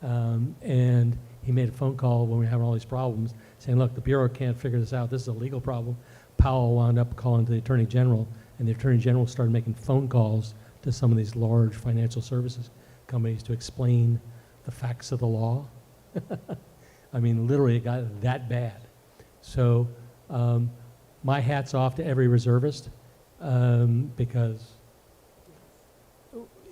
And he made a phone call when we were having all these problems, saying, look, the Bureau can't figure this out. This is a legal problem. Powell wound up calling to the Attorney General, and the Attorney General started making phone calls to some of these large financial services companies to explain the facts of the law. I mean, literally, it got that bad. So my hat's off to every reservist, because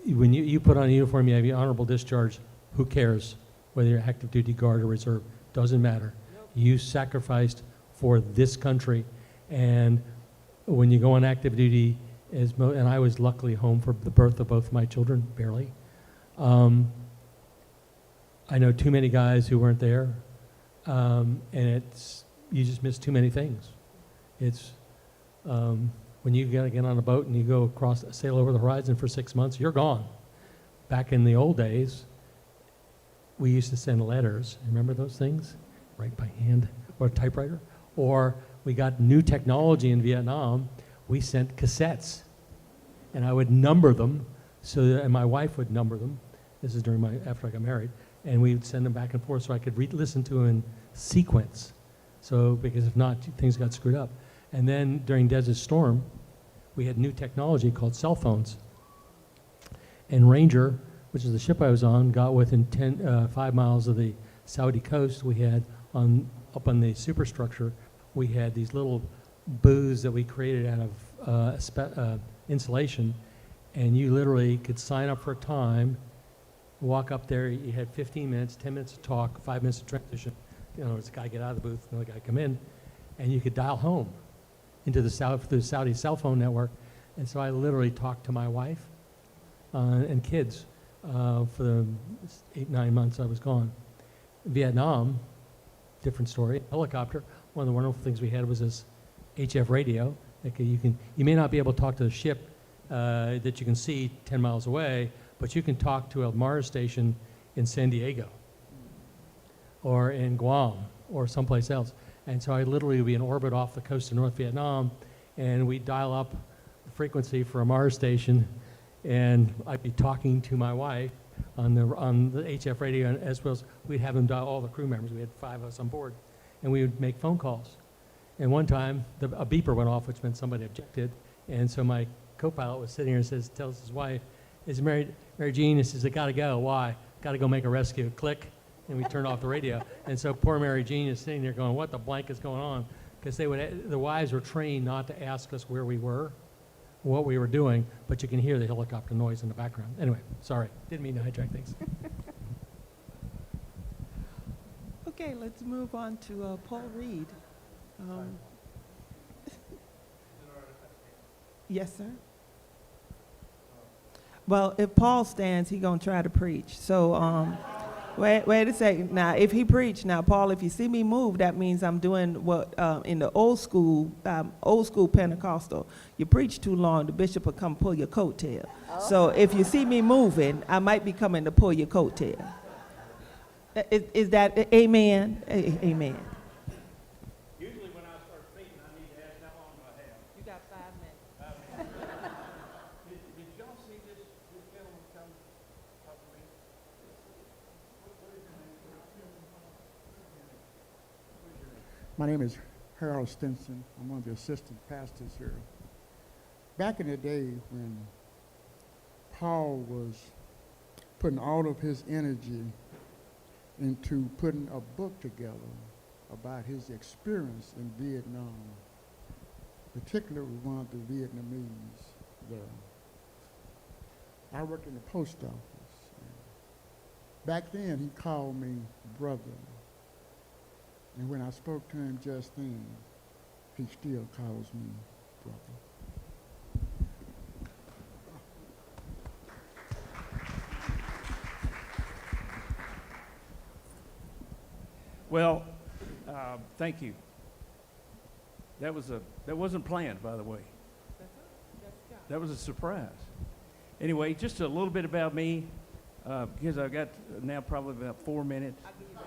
when you put on a uniform, you have your honorable discharge. Who cares whether you're active duty, guard, or reserve? Doesn't matter. You sacrificed for this country, and when you go on active duty, and I was luckily home for the birth of both my children, barely. I know too many guys who weren't there, and you just miss too many things. It's when you get on a boat and you go sail over the horizon for 6 months, you're gone. Back in the old days, we used to send letters. Remember those things? Write by hand or a typewriter. Or we got new technology in Vietnam. We sent cassettes, and I would number them, and my wife would number them. This is after I got married, and we would send them back and forth so I could listen to them in sequence. So because if not, things got screwed up. And then during Desert Storm, we had new technology called cell phones. And Ranger, which is the ship I was on, got within 5 miles of the Saudi coast. We had up on the superstructure, we had these little booths that we created out of insulation, and you literally could sign up for a time, walk up there. You had 15 minutes, 10 minutes to talk, 5 minutes to transition. You know, it's a guy get out of the booth, another guy come in, and you could dial home into the Saudi cell phone network. And so I literally talked to my wife and kids for the 8-9 months I was gone. Vietnam, different story. Helicopter. One of the wonderful things we had was this HF radio. Like you may not be able to talk to the ship that you can see 10 miles away, but you can talk to a Mars station in San Diego or in Guam or someplace else. And so I literally would be in orbit off the coast of North Vietnam, and we'd dial up the frequency for a Mars station, and I'd be talking to my wife on the HF radio, and as well as we'd have them dial all the crew members. We had 5 of us on board, and we would make phone calls. And one time, a beeper went off, which meant somebody objected, and so my co-pilot was sitting here and tells his wife, "Is Mary Jean?" He says, "I gotta go. Why? Gotta go make a rescue." Click, and we turned off the radio. And so poor Mary Jean is sitting there going, "What the blank is going on?" Because the wives were trained not to ask us where we were, what we were doing, but you can hear the helicopter noise in the background. Anyway, sorry, didn't mean to hijack things. Okay, let's move on to Paul Reed. Yes, sir. Well, if Paul stands, he's going to try to preach. So Wait a second. Now, if he preached, now, Paul, if you see me move, that means I'm doing what in the old school Pentecostal. You preach too long, the bishop will come pull your coattail. So if you see me moving, I might be coming to pull your coattail. Is that amen? Amen. Usually when I start speaking, I need to ask how long do I have? You got 5 minutes. Did y'all see this gentleman come talk to me? My name is Harold Stinson. I'm one of the assistant pastors here. Back in the day when Paul was putting all of his energy into putting a book together about his experience in Vietnam, particularly with one of the Vietnamese there. I worked in the post office. Back then, he called me brother. And when I spoke to him just then, he still calls me brother. Well, thank you. That wasn't planned, by the way. That was a surprise. Anyway, just a little bit about me, because I've got now probably about 4 minutes. I'll give you back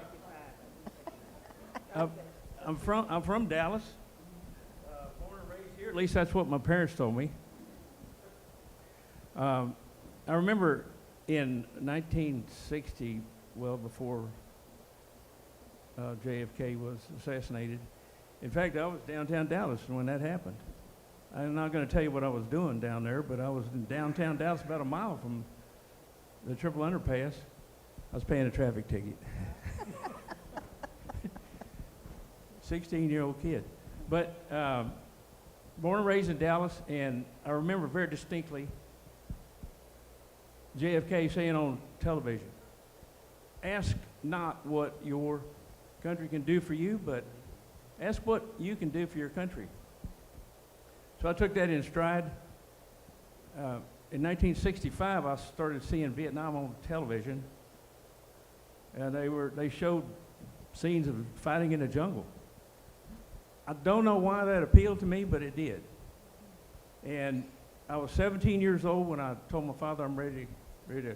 your 5. I'm from Dallas, born and raised here. At least that's what my parents told me. I remember in 1960, well before JFK was assassinated. In fact, I was downtown Dallas when that happened. I'm not going to tell you what I was doing down there, but I was in downtown Dallas, about a mile from the triple underpass. I was paying a traffic ticket. 16-year-old kid. But born and raised in Dallas, and I remember very distinctly JFK saying on television, ask not what your country can do for you, but ask what you can do for your country. So I took that in stride. In 1965, I started seeing Vietnam on television, and they showed scenes of fighting in the jungle. I don't know why that appealed to me, but it did. And I was 17 years old when I told my father I'm ready to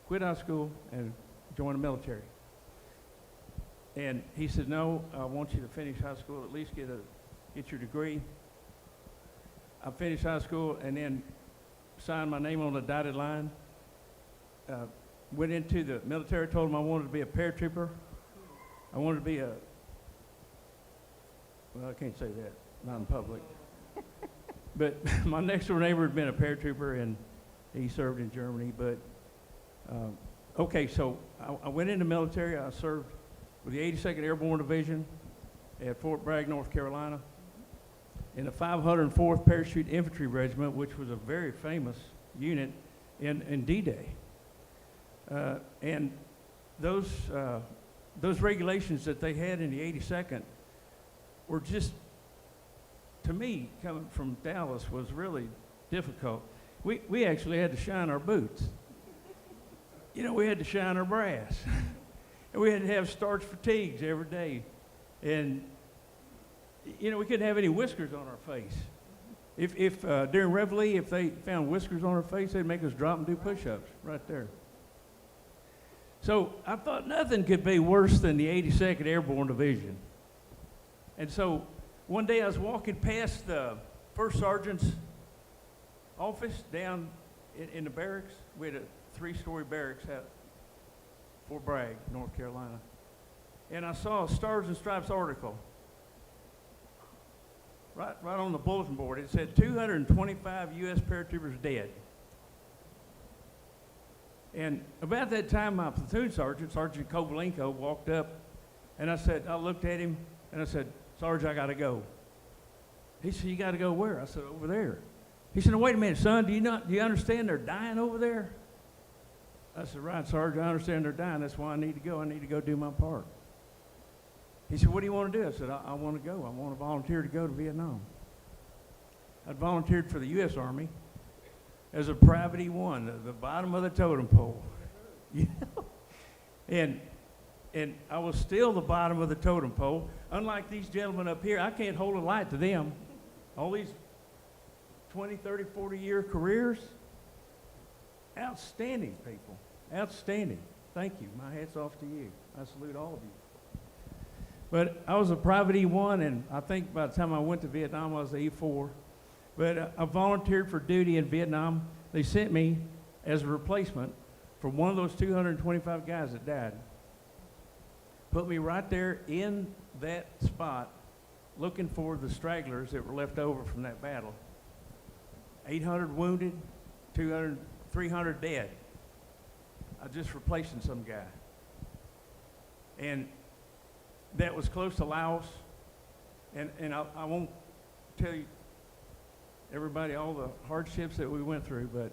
quit high school and join the military. And he said, no, I want you to finish high school, at least get your degree. I finished high school and then signed my name on the dotted line. Went into the military, told him I wanted to be a paratrooper. I wanted to be well, I can't say that, not in public. But my next door neighbor had been a paratrooper and he served in Germany. But, okay, so I went into the military. I served with the 82nd Airborne Division at Fort Bragg, North Carolina, in the 504th Parachute Infantry Regiment, which was a very famous unit in D-Day. And those regulations that they had in the 82nd were just, to me, coming from Dallas, was really difficult. We actually had to shine our boots. You know, we had to shine our brass. And we had to have starch fatigues every day. And, you know, we couldn't have any whiskers on our face. If during Reveille, if they found whiskers on our face, they'd make us drop and do push-ups right there. So I thought nothing could be worse than the 82nd Airborne Division. And so one day I was walking past the first sergeant's office down in the barracks. We had a 3-story barracks at Fort Bragg, North Carolina. And I saw a Stars and Stripes article right on the bulletin board. It said 225 U.S. paratroopers dead. And about that time, my platoon sergeant, Sergeant Kovalenko, walked up, and I looked at him, and I said, Sarge, I got to go. He said, you got to go where? I said, over there. He said, no, wait a minute, son, do you understand they're dying over there? I said, right, Sarge, I understand they're dying. That's why I need to go. I need to go do my part. He said, what do you want to do? I said, I want to go. I want to volunteer to go to Vietnam. I'd volunteered for the U.S. Army as a Private E1, the bottom of the totem pole. You know? And I was still the bottom of the totem pole. Unlike these gentlemen up here, I can't hold a light to them. All these 20, 30, 40-year careers. Outstanding people. Outstanding. Thank you. My hat's off to you. I salute all of you. But I was a private E1, and I think by the time I went to Vietnam, I was an E4. But I volunteered for duty in Vietnam. They sent me as a replacement for one of those 225 guys that died. Put me right there in that spot looking for the stragglers that were left over from that battle. 800 wounded, 200, 300 dead. I just replacing some guy. And that was close to Laos. And I won't tell you, everybody, all the hardships that we went through, but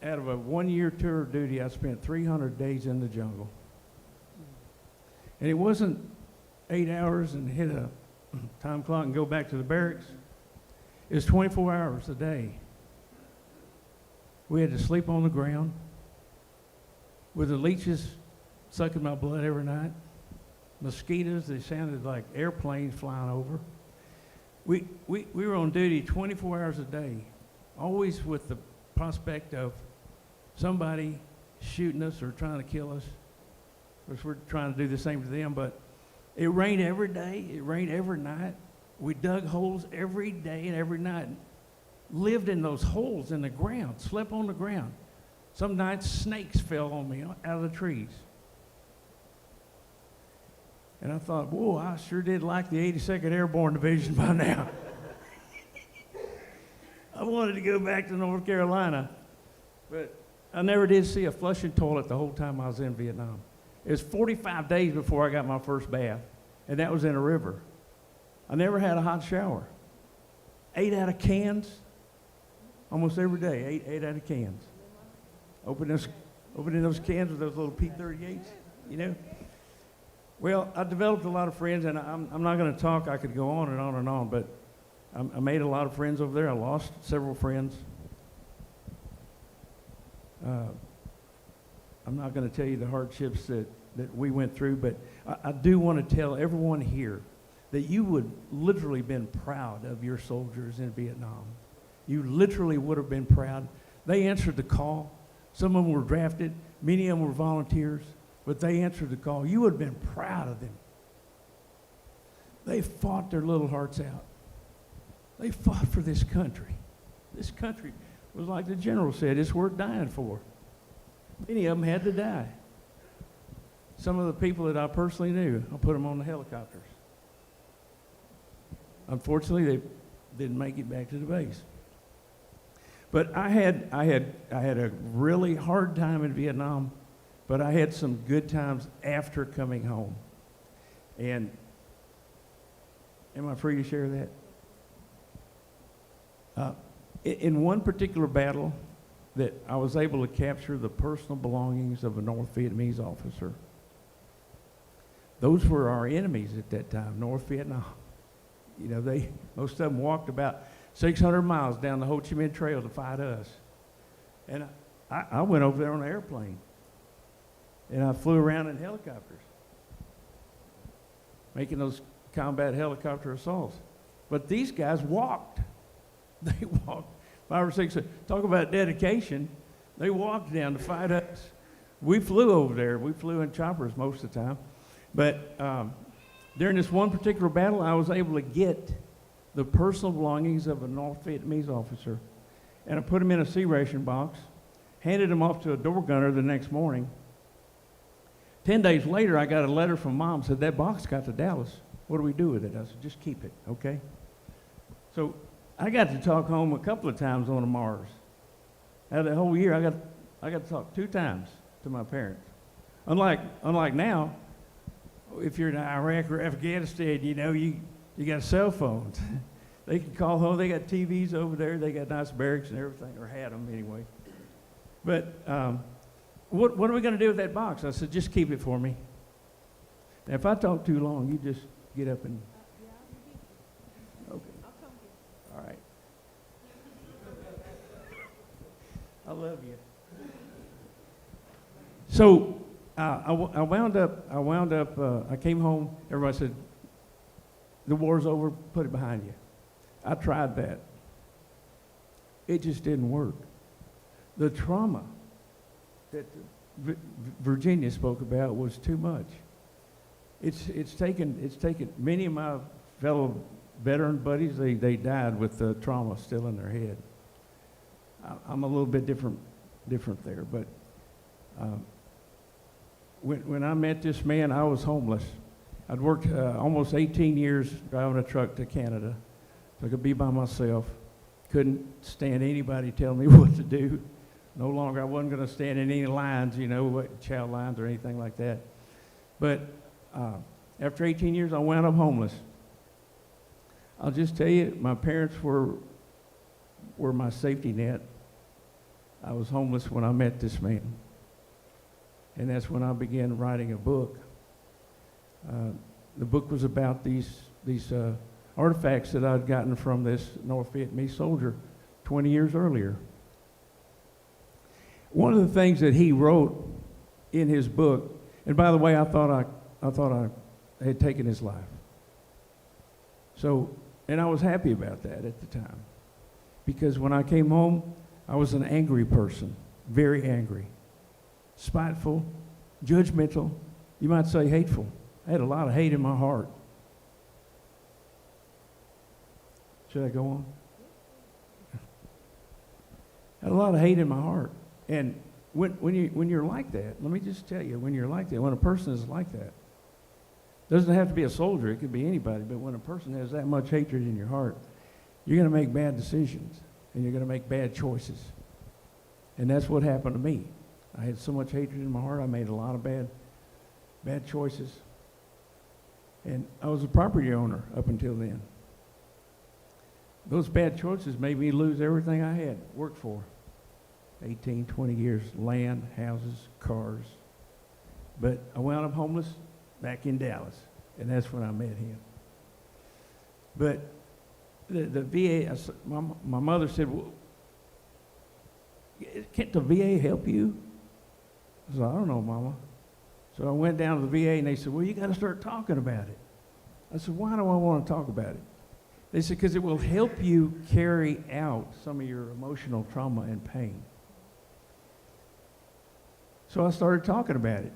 out of a 1-year tour of duty, I spent 300 days in the jungle. And it wasn't 8 hours and hit a time clock and go back to the barracks. It was 24 hours a day. We had to sleep on the ground with the leeches sucking my blood every night. Mosquitoes, they sounded like airplanes flying over. We were on duty 24 hours a day, always with the prospect of somebody shooting us or trying to kill us. Of course, we're trying to do the same to them, but it rained every day. It rained every night. We dug holes every day and every night. Lived in those holes in the ground, slept on the ground. Some nights snakes fell on me out of the trees. And I thought, whoa, I sure did like the 82nd Airborne Division by now. I wanted to go back to North Carolina, but I never did see a flushing toilet the whole time I was in Vietnam. It was 45 days before I got my first bath, and that was in a river. I never had a hot shower. 8 out of cans, almost every day, 8 out of cans. Opening those cans with those little P-38s, you know. Well, I developed a lot of friends, and I'm not going to talk. I could go on and on and on, but I made a lot of friends over there. I lost several friends. I'm not going to tell you the hardships that we went through, but I do want to tell everyone here that you would literally been proud of your soldiers in Vietnam. You literally would have been proud. They answered the call. Some of them were drafted. Many of them were volunteers, but they answered the call. You would have been proud of them. They fought their little hearts out. They fought for this country. This country was, like the general said, it's worth dying for. Many of them had to die. Some of the people that I personally knew, I put them on the helicopters. Unfortunately, they didn't make it back to the base. But I had a really hard time in Vietnam, but I had some good times after coming home. And am I free to share that? In one particular battle that I was able to capture the personal belongings of a North Vietnamese officer. Those were our enemies at that time, North Vietnam. You know, most of them walked about 600 miles down the Ho Chi Minh Trail to fight us. And I went over there on an airplane. And I flew around in helicopters, making those combat helicopter assaults. But these guys walked. They walked 5 or 6. Talk about dedication. They walked down to fight us. We flew over there. We flew in choppers most of the time. But during this one particular battle, I was able to get the personal belongings of a North Vietnamese officer. And I put them in a C ration box, handed them off to a door gunner the next morning. 10 days later, I got a letter from Mom, said, that box got to Dallas. What do we do with it? I said, just keep it, okay? So I got to talk home a couple of times on a Mars. Out of the whole year, I got to talk 2 times to my parents. Unlike now, if you're in Iraq or Afghanistan, you know, you got cell phones. They can call home. They got TVs over there. They got nice barracks and everything, or had them anyway. But what are we going to do with that box? I said, just keep it for me. Now, if I talk too long, you just get up and... Okay. All right. I love you. So I wound up, I came home, everybody said, the war's over, put it behind you. I tried that. It just didn't work. The trauma that Virginia spoke about was too much. It's taken many of my fellow veteran buddies, they died with the trauma still in their head. I'm a little bit different there, but when I met this man, I was homeless. I'd worked almost 18 years driving a truck to Canada, so I could be by myself. Couldn't stand anybody telling me what to do. No longer, I wasn't going to stand in any lines, chow lines or anything like that. But after 18 years, I wound up homeless. I'll just tell you, my parents were my safety net. I was homeless when I met this man. And that's when I began writing a book. The book was about these artifacts that I'd gotten from this North Vietnamese soldier 20 years earlier. One of the things that he wrote in his book, and by the way, I thought I had taken his life. So, and I was happy about that at the time. Because when I came home, I was an angry person, very angry, spiteful, judgmental, you might say hateful. I had a lot of hate in my heart. Should I go on? I had a lot of hate in my heart. And when you're like that, let me just tell you, when you're like that, when a person is like that, doesn't have to be a soldier, it could be anybody, but when a person has that much hatred in your heart, you're going to make bad decisions, and you're going to make bad choices. And that's what happened to me. I had so much hatred in my heart, I made a lot of bad choices. And I was a property owner up until then. Those bad choices made me lose everything I had worked for. 18, 20 years, land, houses, cars. But I wound up homeless back in Dallas, and that's when I met him. But the VA, my mother said, well, can't the VA help you? I said, I don't know, Mama. So I went down to the VA, and they said, well, you got to start talking about it. I said, why do I want to talk about it? They said, because it will help you carry out some of your emotional trauma and pain. So I started talking about it.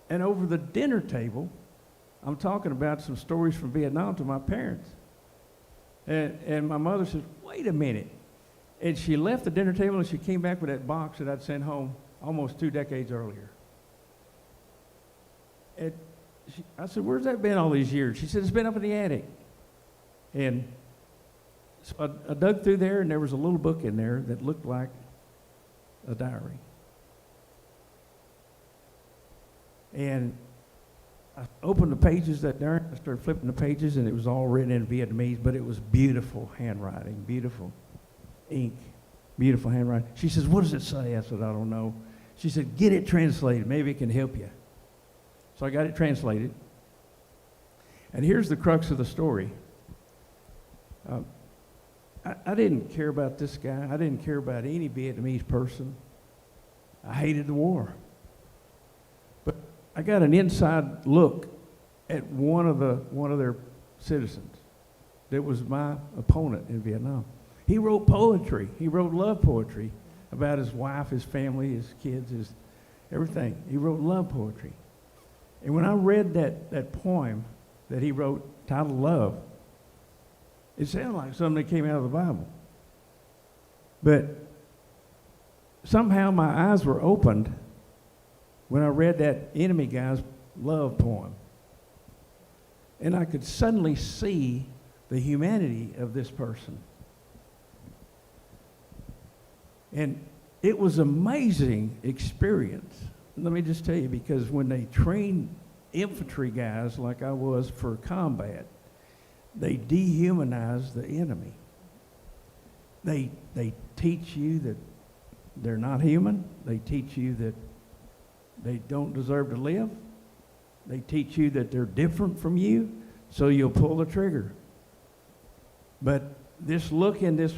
And over the dinner table, I'm talking about some stories from Vietnam to my parents. And my mother said, wait a minute. And she left the dinner table and she came back with that box that I'd sent home almost 2 decades earlier. And I said, where's that been all these years? She said, it's been up in the attic. And so I dug through there, and there was a little book in there that looked like a diary. And I opened the pages that diary. I started flipping the pages, and it was all written in Vietnamese, but it was beautiful handwriting, beautiful ink, beautiful handwriting. She says, what does it say? I said, I don't know. She said, get it translated. Maybe it can help you. So I got it translated. And here's the crux of the story. I didn't care about this guy. I didn't care about any Vietnamese person. I hated the war. But I got an inside look at one of their citizens that was my opponent in Vietnam. He wrote poetry. He wrote love poetry about his wife, his family, his kids, his everything. He wrote love poetry. And when I read that poem that he wrote titled Love, it sounded like something that came out of the Bible. But somehow my eyes were opened when I read that enemy guy's love poem. And I could suddenly see the humanity of this person. And it was an amazing experience. Let me just tell you, because when they train infantry guys like I was for combat, they dehumanize the enemy. They teach you that they're not human. They teach you that they don't deserve to live. They teach you that they're different from you, so you'll pull the trigger. But this look in this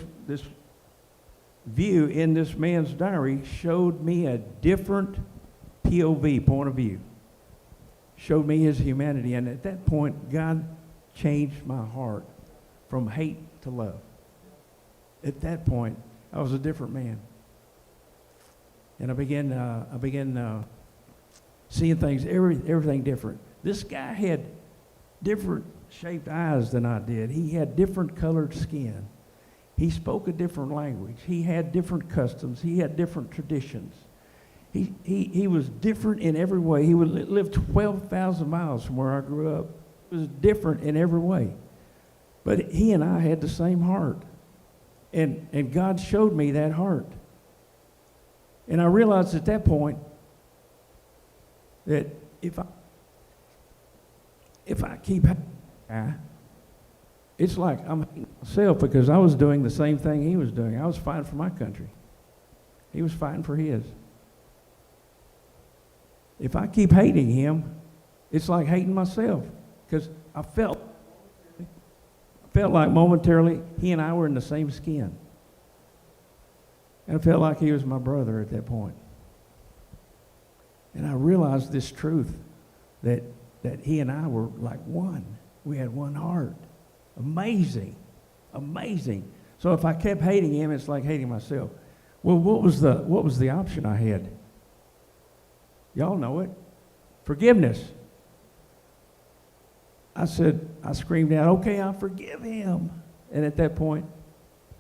view in this man's diary showed me a different POV, point of view. Showed me his humanity, and at that point, God changed my heart from hate to love. At that point, I was a different man. And I began seeing things, everything different. This guy had different shaped eyes than I did. He had different colored skin. He spoke a different language. He had different customs. He had different traditions. He was different in every way. He would live 12,000 miles from where I grew up. He was different in every way. But he and I had the same heart. And God showed me that heart. And I realized at that point that if I keep it's like I'm hating myself, because I was doing the same thing he was doing. I was fighting for my country. He was fighting for his. If I keep hating him, it's like hating myself, because I felt like momentarily he and I were in the same skin. And I felt like he was my brother at that point. And I realized this truth, that he and I were like one. We had one heart. Amazing. Amazing. So if I kept hating him, it's like hating myself. Well, what was the option I had? Y'all know it. Forgiveness. I screamed out, okay, I forgive him. And at that point,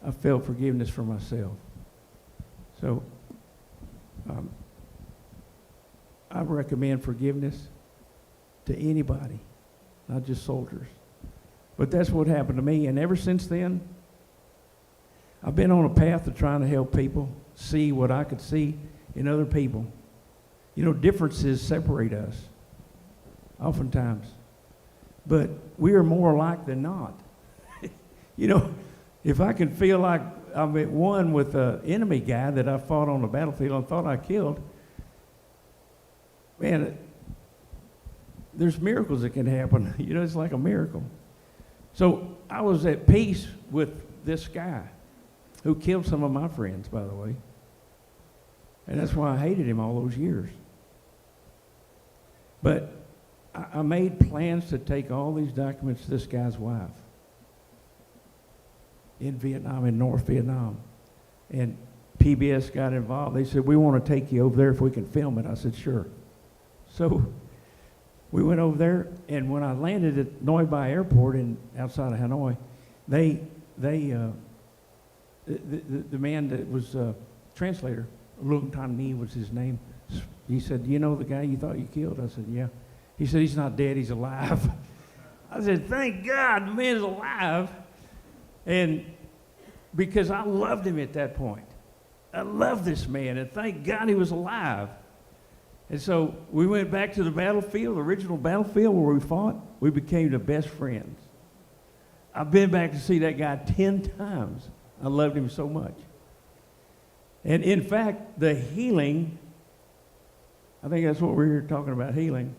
I felt forgiveness for myself. So I recommend forgiveness to anybody, not just soldiers. But that's what happened to me. And ever since then, I've been on a path of trying to help people see what I could see in other people. You know, differences separate us, oftentimes. But we are more alike than not. You know, if I can feel like I'm at one with an enemy guy that I fought on the battlefield and thought I killed, man, there's miracles that can happen. You know, it's like a miracle. So I was at peace with this guy who killed some of my friends, by the way. And that's why I hated him all those years. But I made plans to take all these documents to this guy's wife in Vietnam, in North Vietnam. And PBS got involved. They said, we want to take you over there if we can film it. I said, sure. So we went over there, and when I landed at Noi Bai Airport outside of Hanoi, the man that was translator, Luong Tan Ni was his name, he said, you know the guy you thought you killed? I said, yeah. He said, he's not dead, he's alive. I said, thank God the man's alive. And because I loved him at that point. I loved this man, and thank God he was alive. And so we went back to the battlefield, the original battlefield where we fought. We became the best friends. I've been back to see that guy 10 times. I loved him so much. And in fact, the healing, I think that's what we're here talking about, healing.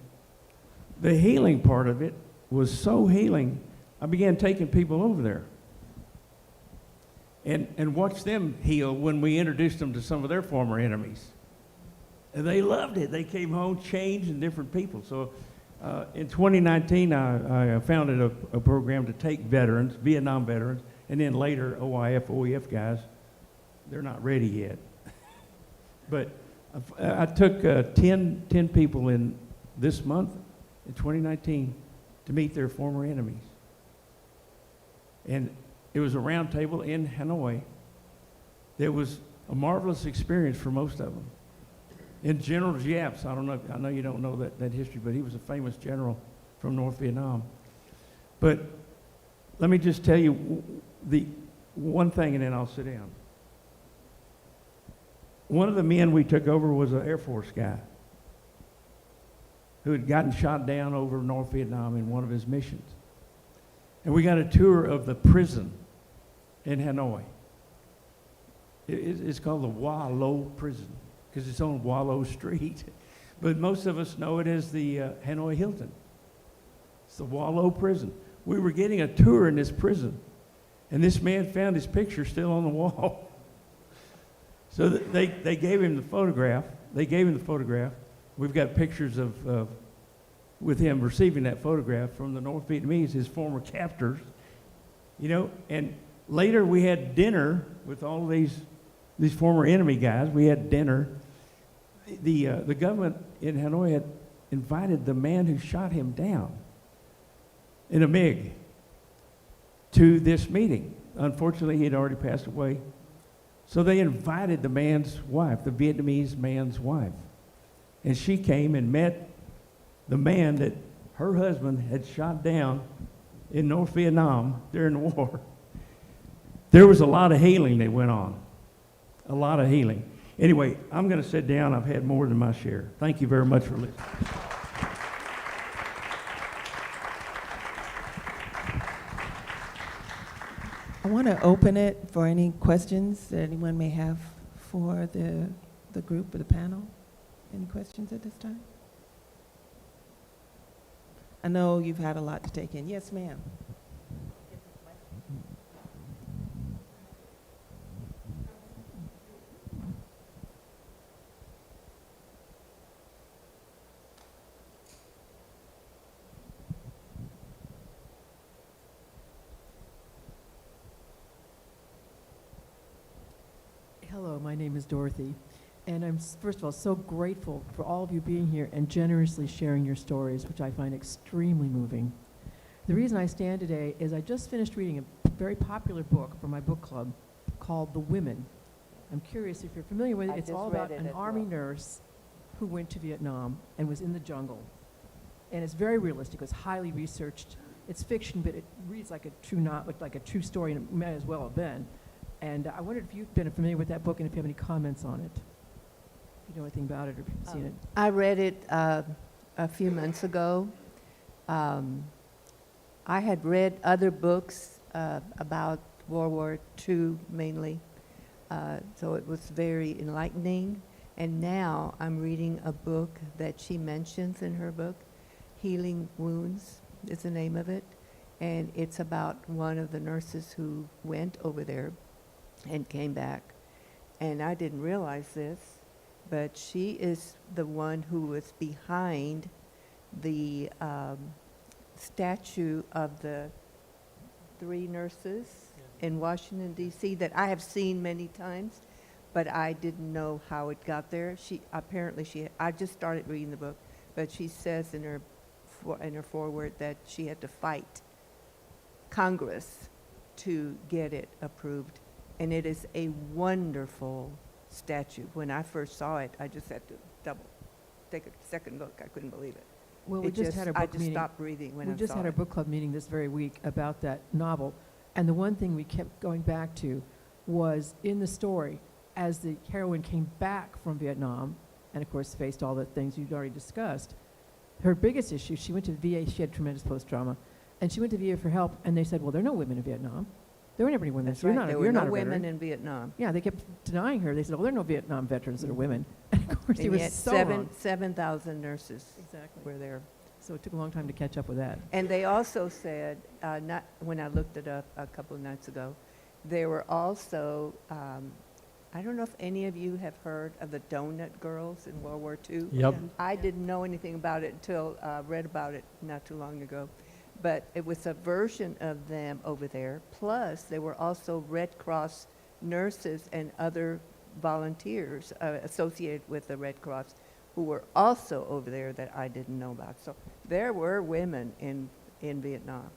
The healing part of it was so healing, I began taking people over there and watched them heal when we introduced them to some of their former enemies. And they loved it. They came home changed and different people. So in 2019, I founded a program to take veterans, Vietnam veterans, and then later OIF, OEF guys. They're not ready yet. But I took 10 people in this month, in 2019, to meet their former enemies. And it was a round table in Hanoi. It was a marvelous experience for most of them. And General Giap's, I know you don't know that history, but he was a famous general from North Vietnam. But let me just tell you the one thing, and then I'll sit down. One of the men we took over was an Air Force guy who had gotten shot down over North Vietnam in one of his missions. And we got a tour of the prison in Hanoi. It's called the Hoa Lo Prison, because it's on Hoa Lo Street. But most of us know it as the Hanoi Hilton. It's the Hoa Lo Prison. We were getting a tour in this prison, and this man found his picture still on the wall. So they gave him the photograph. They gave him the photograph, we've got pictures of with him receiving that photograph from the North Vietnamese, his former captors, you know. And later we had dinner with all of these former enemy guys. We had dinner. The government in Hanoi had invited the man who shot him down in a MiG to this meeting. Unfortunately, he had already passed away. So they invited the man's wife, the Vietnamese man's wife. And she came and met the man that her husband had shot down in North Vietnam during the war. There was a lot of healing that went on. A lot of healing. Anyway, I'm going to sit down. I've had more than my share. Thank you very much for listening. I want to open it for any questions that anyone may have for the group or the panel. Any questions at this time? I know you've had a lot to take in. Yes, ma'am. Hello, my name is Dorothy, and I'm first of all so grateful for all of you being here and generously sharing your stories, which I find extremely moving. The reason I stand today is I just finished reading a very popular book for my book club called The Women. I'm curious if you're familiar with it. It's all about an Army nurse who went to Vietnam and was in the jungle. And it's very realistic. It's highly researched. It's fiction, but it reads like a true story, and it may as well have been. And I wondered if you've been familiar with that book and if you have any comments on it. If you know anything about it or if you've seen it. I read it a few months ago. I had read other books about World War II mainly, so it was very enlightening. And now I'm reading a book that she mentions in her book, Healing Wounds is the name of it. And it's about one of the nurses who went over there and came back. And I didn't realize this, but she is the one who was behind the statue of the 3 nurses in Washington, D.C. that I have seen many times, but I didn't know how it got there. I just started reading the book, but she says in her foreword that she had to fight Congress to get it approved. And it is a wonderful statue. When I first saw it, I just had to take a second look. I couldn't believe it. Well, we just had our book I just meeting. stopped breathing when I saw it. We just had our book club meeting this very week about that novel. And the one thing we kept going back to was in the story, as the heroine came back from Vietnam, and of course faced all the things you'd already discussed, her biggest issue, she went to the VA, she had tremendous post-trauma, and she went to VA for help, and they said, well, there are no women in Vietnam. There were never any women. That's So you're right. not a- There you're were not no a women veteran. in Vietnam. Yeah, they kept denying her. They said, oh, there are no Vietnam veterans that are women. And of course, it And was yet so wrong. 7,000 nurses Exactly. were there. So it took a long time to catch up with that. And they also said, not when I looked it up a couple of nights ago, there were also, I don't know if any of you have heard of the Donut Girls in World War II. Yep. I didn't know anything about it until I read about it not too long ago. But it was a version of them over there. Plus, there were also Red Cross nurses and other volunteers associated with the Red Cross who were also over there that I didn't know about. So there were women in Vietnam.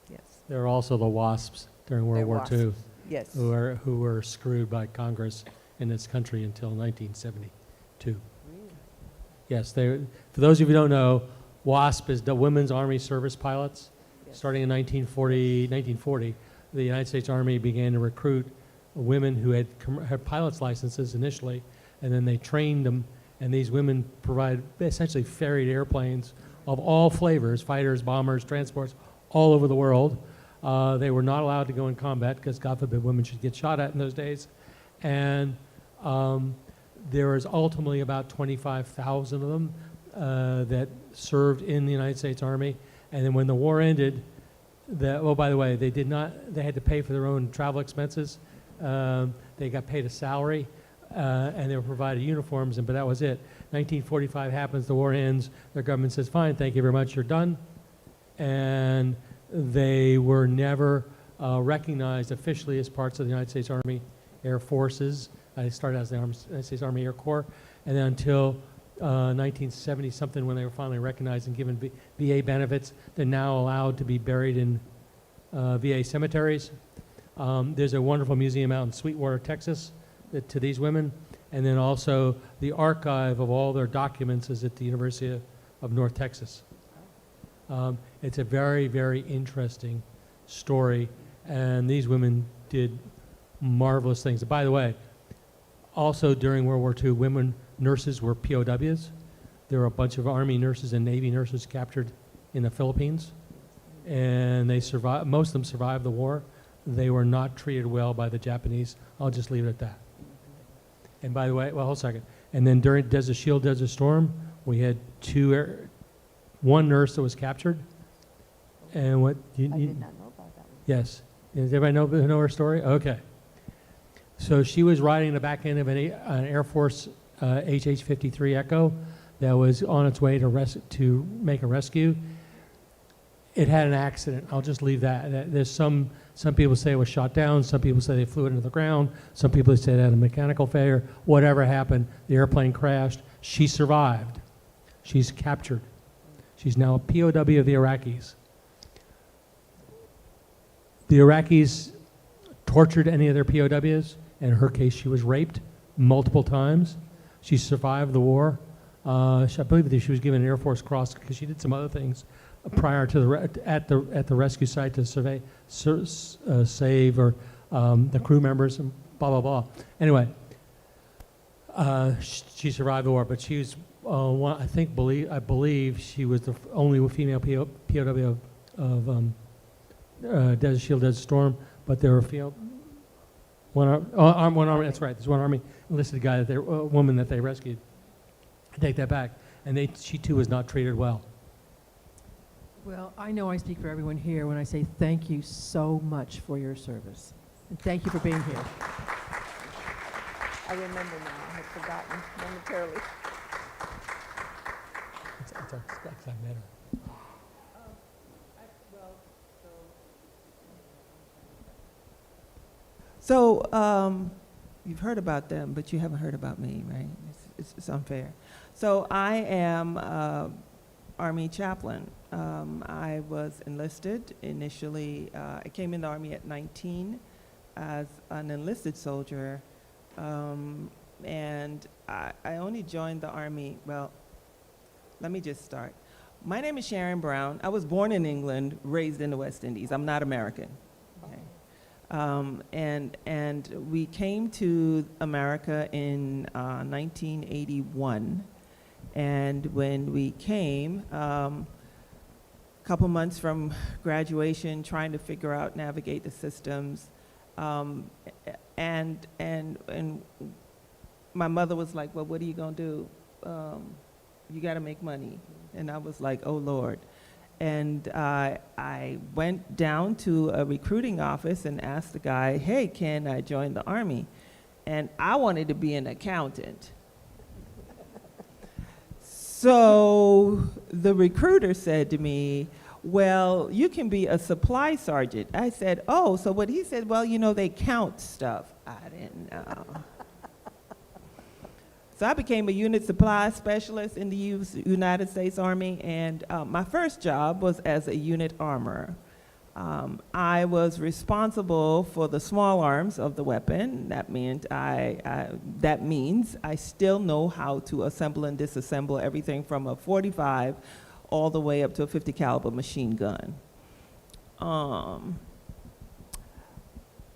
Yes. There are also the WASPs during World They're War II, WASPs. Yes. who were screwed by Congress in this country until 1972. Yes, for those of you who don't know, WASP is the Women's Army Service Pilots. Yes. Starting in 1940, the United States Army began to recruit women who had pilot's licenses initially, and then they trained them, and these women essentially ferried airplanes of all flavors, fighters, bombers, transports, all over the world. They were not allowed to go in combat because, God forbid, women should get shot at in those days. And there was ultimately about 25,000 of them that served in the United States Army. And then when the war ended, by the way, they had to pay for their own travel expenses. They got paid a salary, and they were provided uniforms, but that was it. 1945 happens, the war ends, their government says, fine, thank you very much, you're done. And they were never recognized officially as parts of the United States Army Air Forces. I started as the United States Army Air Corps, and then until 1970-something, when they were finally recognized and given VA benefits, they're now allowed to be buried in VA cemeteries. There's a wonderful museum out in Sweetwater, Texas, to these women, and then also the archive of all their documents is at the University of North Texas. It's a very, very interesting story, and these women did marvelous things. By the way, also during World War II, women nurses were POWs. There were a bunch of Army nurses and Navy nurses captured in the Philippines, and they survived. Most of them survived the war. They were not treated well by the Japanese. I'll just leave it at that. And by the way, well, hold a second. And then during Desert Shield, Desert Storm, we had one nurse that was captured. And what? I did not know about that one. Yes. Does everybody know her story? Okay. So she was riding the back end of an Air Force HH-53 Echo that was on its way to make a rescue. It had an accident. I'll just leave that. There's some people say it was shot down. Some people say they flew it into the ground. Some people say it had a mechanical failure. Whatever happened, the airplane crashed. She survived. She's captured. She's now a POW of the Iraqis. The Iraqis tortured any of their POWs. In her case, she was raped multiple times. She survived the war. I believe that she was given an Air Force Cross because she did some other things prior to at the rescue site to save the crew members and blah blah blah. Anyway, she survived the war, but she was I believe she was the only female POW of Desert Shield, Desert Storm. But there were one army. That's right. There's one Army enlisted guy woman that they rescued. I take that back. And she too was not treated well. Well, I know I speak for everyone here when I say thank you so much for your service. And thank you for being here. I remember now. I had forgotten momentarily. I met her. So you've heard about them, but you haven't heard about me, right? It's unfair. So I am Army chaplain. I was enlisted initially. I came in the Army at 19 as an enlisted soldier, and I only joined the Army, well, let me just start. My name is Sharon Brown. I was born in England, raised in the West Indies. I'm not American. Okay. And we came to America in 1981. And when we came, a couple months from graduation, trying to figure out, navigate the systems, and my mother was like, well, what are you gonna do? You gotta make money. And I was like, oh Lord. And I went down to a recruiting office and asked the guy, hey, can I join the Army? And I wanted to be an accountant. So the recruiter said to me, well, you can be a supply sergeant. I said, oh, so what he said, well, you know, they count stuff. I didn't know. So I became a unit supply specialist in the United States Army, and my first job was as a unit armorer. I was responsible for the small arms of the weapon. That means I still know how to assemble and disassemble everything from a .45 all the way up to a .50 caliber machine gun.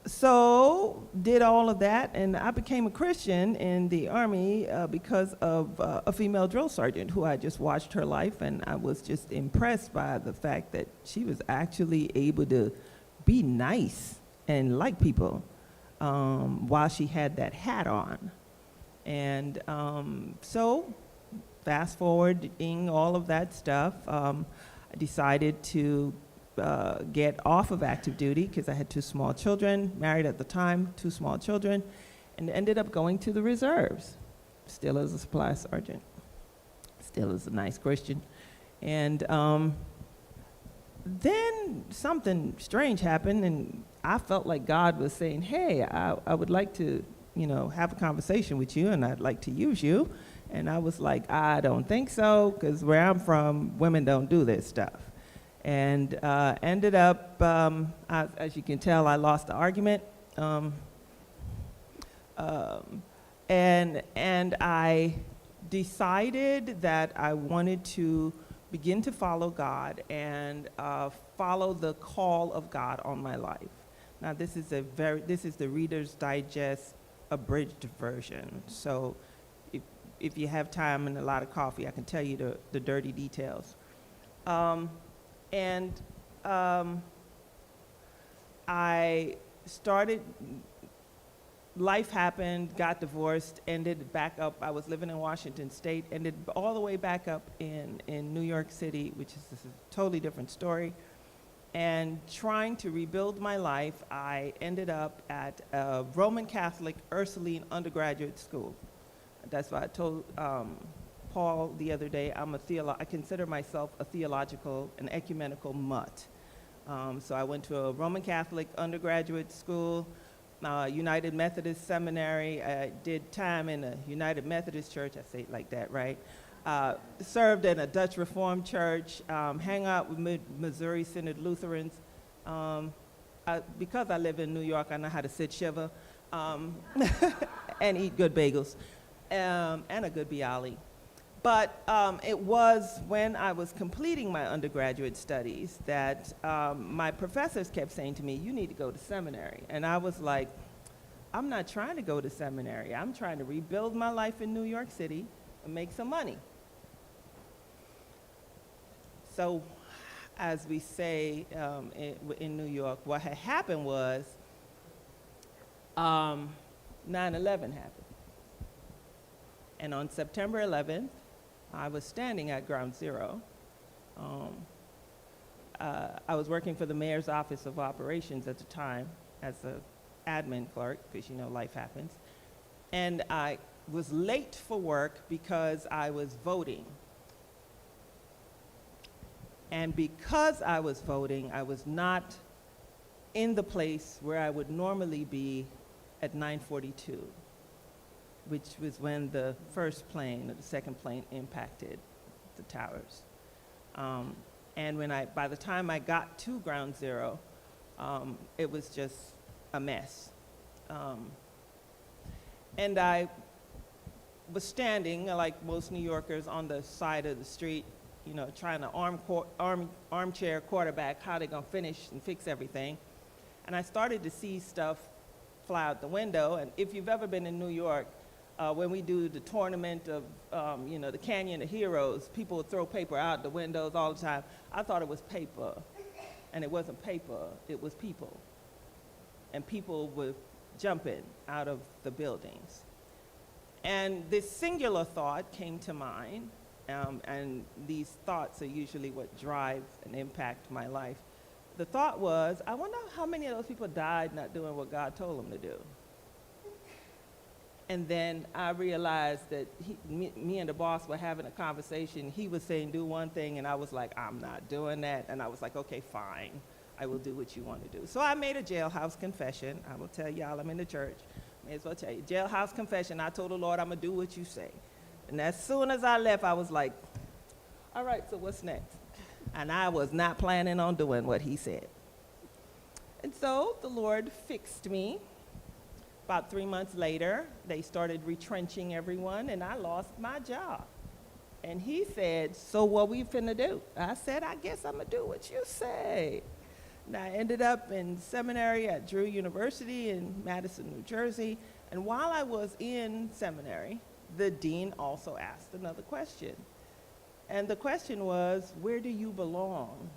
So did all of that, and I became a Christian in the Army because of a female drill sergeant who I just watched her life, and I was just impressed by the fact that she was actually able to be nice and like people while she had that hat on. And so fast forwarding all of that stuff, I decided to get off of active duty because I had 2 small children, married at the time, 2 small children, and ended up going to the reserves, still as a supply sergeant. still is a nice Christian. And then something strange happened, and I felt like God was saying, hey, I would like to, have a conversation with you, and I'd like to use you. And I was like, I don't think so, because where I'm from, women don't do this stuff. And ended up, as you can tell, I lost the argument. And I decided that I wanted to begin to follow God and follow the call of God on my life. Now, this is the Reader's Digest abridged version. So if you have time and a lot of coffee, I can tell you the dirty details. I started, life happened, got divorced, ended back up. I was living in Washington State, ended all the way back up in New York City, which is a totally different story. And trying to rebuild my life, I ended up at a Roman Catholic Ursuline undergraduate school. That's why I told Paul the other day, I consider myself a theological and ecumenical mutt. So I went to a Roman Catholic undergraduate school, United Methodist Seminary. I did time in a United Methodist church, I say it like that, right? Served in a Dutch Reformed church, hang out with Missouri Synod Lutherans. Because I live in New York, I know how to sit shiva and eat good bagels and a good bialy. But it was when I was completing my undergraduate studies that my professors kept saying to me, you need to go to seminary. And I was like, I'm not trying to go to seminary. I'm trying to rebuild my life in New York City and make some money. So, as we say in New York, what had happened was 9/11 happened. And on September 11th, I was standing at Ground Zero. I was working for the Mayor's Office of Operations at the time as an admin clerk, because life happens. And I was late for work because I was voting. And because I was voting, I was not in the place where I would normally be at 9:42, which was when the first plane or the second plane impacted the towers. And by the time I got to Ground Zero, it was just a mess. And I was standing, like most New Yorkers, on the side of the street, trying to armchair quarterback how they're gonna finish and fix everything. And I started to see stuff fly out the window. And if you've ever been in New York, when we do the tournament of, the Canyon of Heroes, people would throw paper out the windows all the time. I thought it was paper, and it wasn't paper, it was people. And people were jumping out of the buildings. And this singular thought came to mind, and these thoughts are usually what drive and impact my life. The thought was, I wonder how many of those people died not doing what God told them to do. And then I realized that me and the boss were having a conversation. He was saying, do one thing, and I was like, I'm not doing that. And I was like, okay, fine. I will do what you want to do. So I made a jailhouse confession. I will tell y'all, I'm in the church. May as well tell you. Jailhouse confession. I told the Lord, I'm going to do what you say. And as soon as I left, I was like, all right, so what's next? And I was not planning on doing what he said. And so the Lord fixed me. About 3 months later, they started retrenching everyone, and I lost my job. And he said, so what we finna do? I said, I guess I'm gonna do what you say. And I ended up in seminary at Drew University in Madison, New Jersey. And while I was in seminary, the dean also asked another question. And the question was, where do you belong?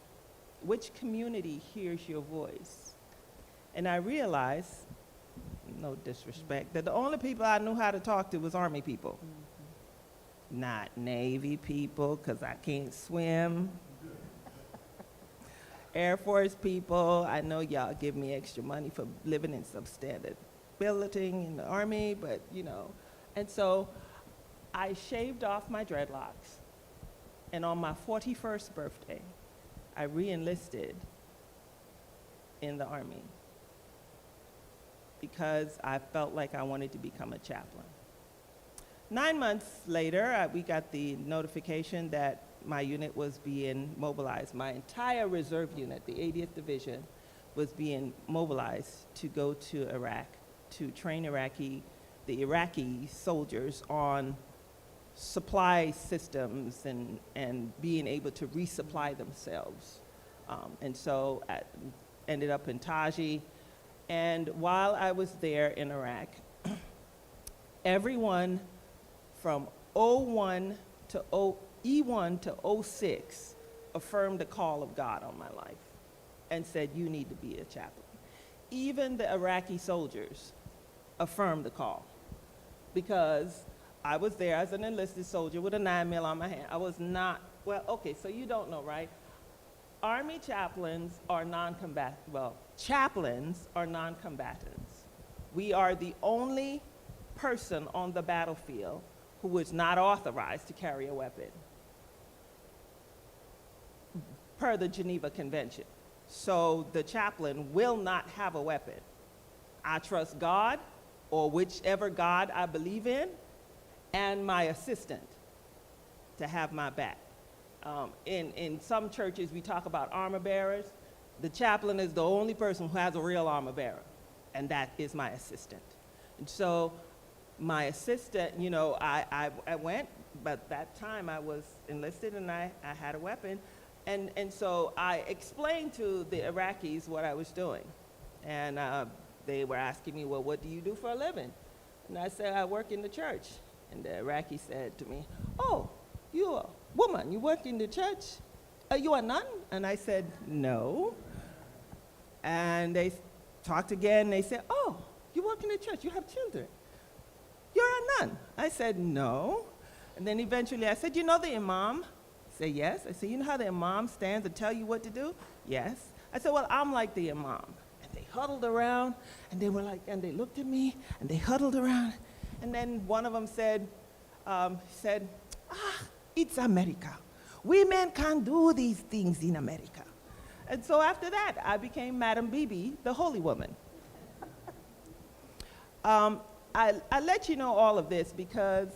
Which community hears your voice? And I realized, no disrespect, that the only people I knew how to talk to was Army people. Mm-hmm. Not Navy people, because I can't swim. Air Force people, I know y'all give me extra money for living in substandard building in the Army, but And so I shaved off my dreadlocks, And on my 41st birthday, I re-enlisted in the Army because I felt like I wanted to become a chaplain. 9 months later, we got the notification that my unit was being mobilized. My entire reserve unit, the 80th Division, was being mobilized to go to Iraq to train the Iraqi soldiers on supply systems and being able to resupply themselves. And so I ended up in Taji. And while I was there in Iraq, everyone from E1 to 06 affirmed the call of God on my life and said, you need to be a chaplain. Even the Iraqi soldiers affirmed the call because I was there as an enlisted soldier with a 9mm on my hand. I was not, well, okay, so you don't know, right? Army chaplains are chaplains are non-combatants. We are the only person on the battlefield who is not authorized to carry a weapon per the Geneva Convention. So the chaplain will not have a weapon. I trust God, or whichever God I believe in, and my assistant to have my back. In some churches, we talk about armor bearers. The chaplain is the only person who has a real armor bearer, and that is my assistant. And so my assistant, you know, I went, but that time I was enlisted and I had a weapon. And so I explained to the Iraqis what I was doing. And they were asking me, well, what do you do for a living? And I said, I work in the church. And the Iraqi said to me, oh, you're a woman, you work in the church? Are you a nun? And I said, no. And they talked again, they said, oh, you work in the church, you have children. You're a nun. I said, no. And then eventually I said, you know the imam? I said, yes. I said, you know how the imam stands and tell you what to do? Yes. I said, well, I'm like the imam. And they huddled around, and they were like, and they looked at me, and they huddled around. And then one of them said, it's America. Women can't do these things in America. And so after that, I became Madam Bibi, the holy woman. I let you know all of this because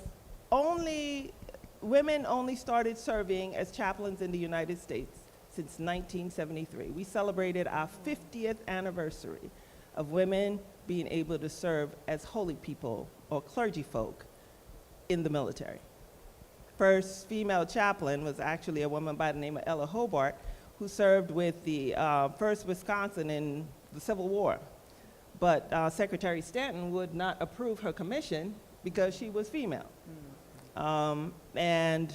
women only started serving as chaplains in the United States since 1973. We celebrated our 50th anniversary of women being able to serve as holy people or clergy folk in the military. First female chaplain was actually a woman by the name of Ella Hobart, who served with the 1st Wisconsin in the Civil War. But Secretary Stanton would not approve her commission because she was female. And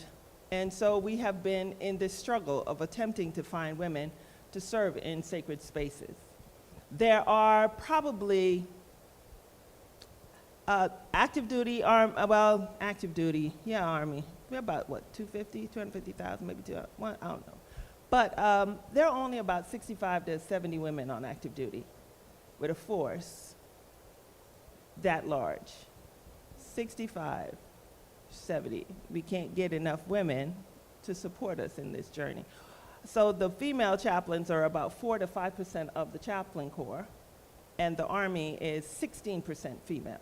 so we have been in this struggle of attempting to find women to serve in sacred spaces. There are probably active duty, Army. We're about, 250,000, maybe 200, I don't know. But there are only about 65 to 70 women on active duty with a force that large. 65, 70. We can't get enough women to support us in this journey. So the female chaplains are about 4 to 5% of the chaplain corps, and the Army is 16% female.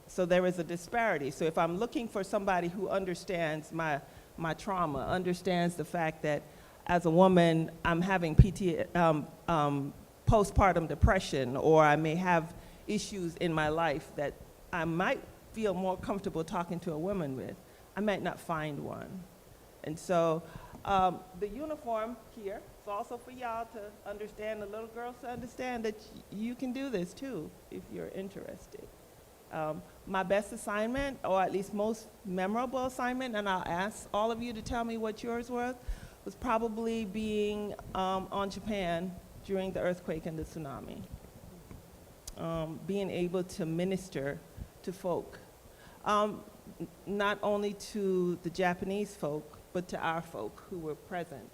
So there is a disparity. So if I'm looking for somebody who understands my trauma, understands the fact that as a woman, I'm having postpartum depression, or I may have issues in my life that I might feel more comfortable talking to a woman with, I might not find one. And so the uniform here is also for y'all to understand, the little girls to understand that you can do this too if you're interested. My best assignment, or at least most memorable assignment, and I'll ask all of you to tell me what yours was probably being on Japan during the earthquake and the tsunami. Being able to minister to folk, not only to the Japanese folk, but to our folk who were present,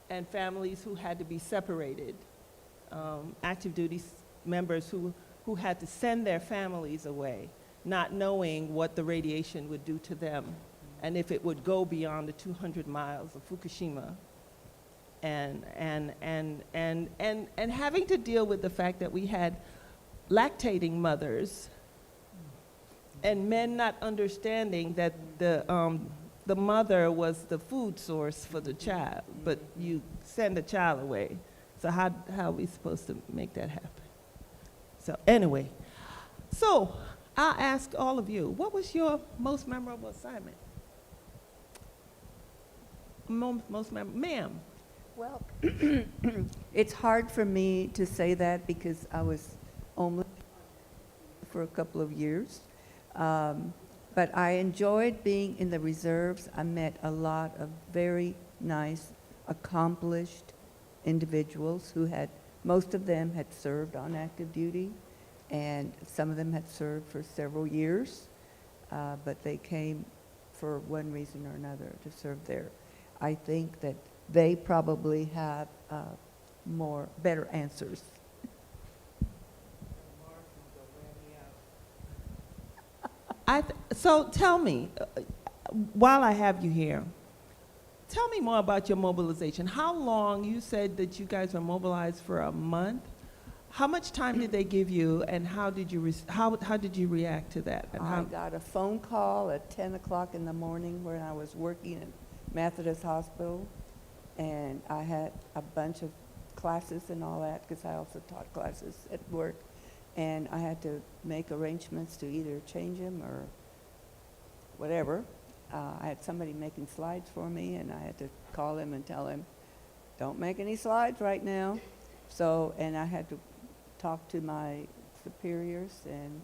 and families who had to be separated, active duty members who had to send their families away, not knowing what the radiation would do to them and if it would go beyond the 200 miles of Fukushima, and having to deal with the fact that we had lactating mothers and men not understanding that the mother was the food source for the child, but you send the child away. So how are we supposed to make that happen? So anyway, so I'll ask all of you, what was your most memorable assignment? Most memorable, ma'am. Well, it's hard for me to say that because I was only for a couple of years. But I enjoyed being in the reserves. I met a lot of very nice, accomplished individuals who had, most of them had served on active duty, and some of them had served for several years, but they came for one reason or another to serve there. I think that they probably have better answers. So tell me, while I have you here, tell me more about your mobilization. How long, you said that you guys were mobilized for a month. How much time did they give you, and how did you react to that? And I got a phone call at 10 o'clock in the morning when I was working at Methodist Hospital, and I had a bunch of classes and all that, because I also taught classes at work, and I had to make arrangements to either change them or whatever. I had somebody making slides for me, and I had to call him and tell him, don't make any slides right now. So, and I had to talk to my superiors and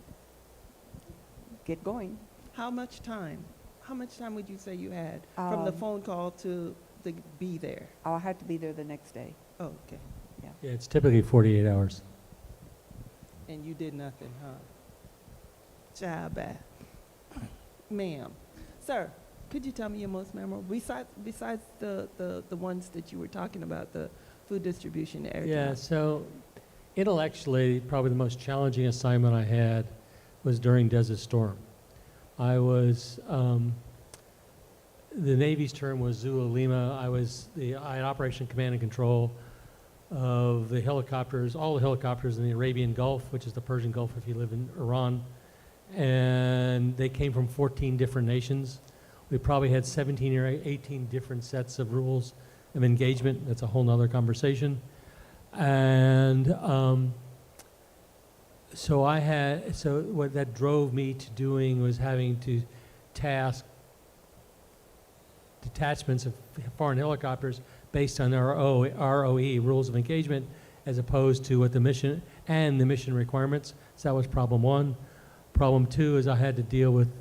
get going. How much time? How much time would you say you had from the phone call to be there? I had to be there the next day. Oh, okay. Yeah, it's typically 48 hours. And you did nothing, huh? Child bath. Ma'am. Sir, could you tell me your most memorable, besides the ones that you were talking about, the food distribution area? Yeah, so intellectually, probably the most challenging assignment I had was during Desert Storm. I was, the Navy's term was Zulu Lima. I had Operation Command and Control of the helicopters, all the helicopters in the Arabian Gulf, which is the Persian Gulf if you live in Iran. And they came from 14 different nations. We probably had 17 or 18 different sets of rules of engagement. That's a whole nother conversation. And so what that drove me to doing was having to task detachments of foreign helicopters based on our ROE, rules of engagement, as opposed to what the mission and the mission requirements. So that was problem one. Problem two is I had to deal with,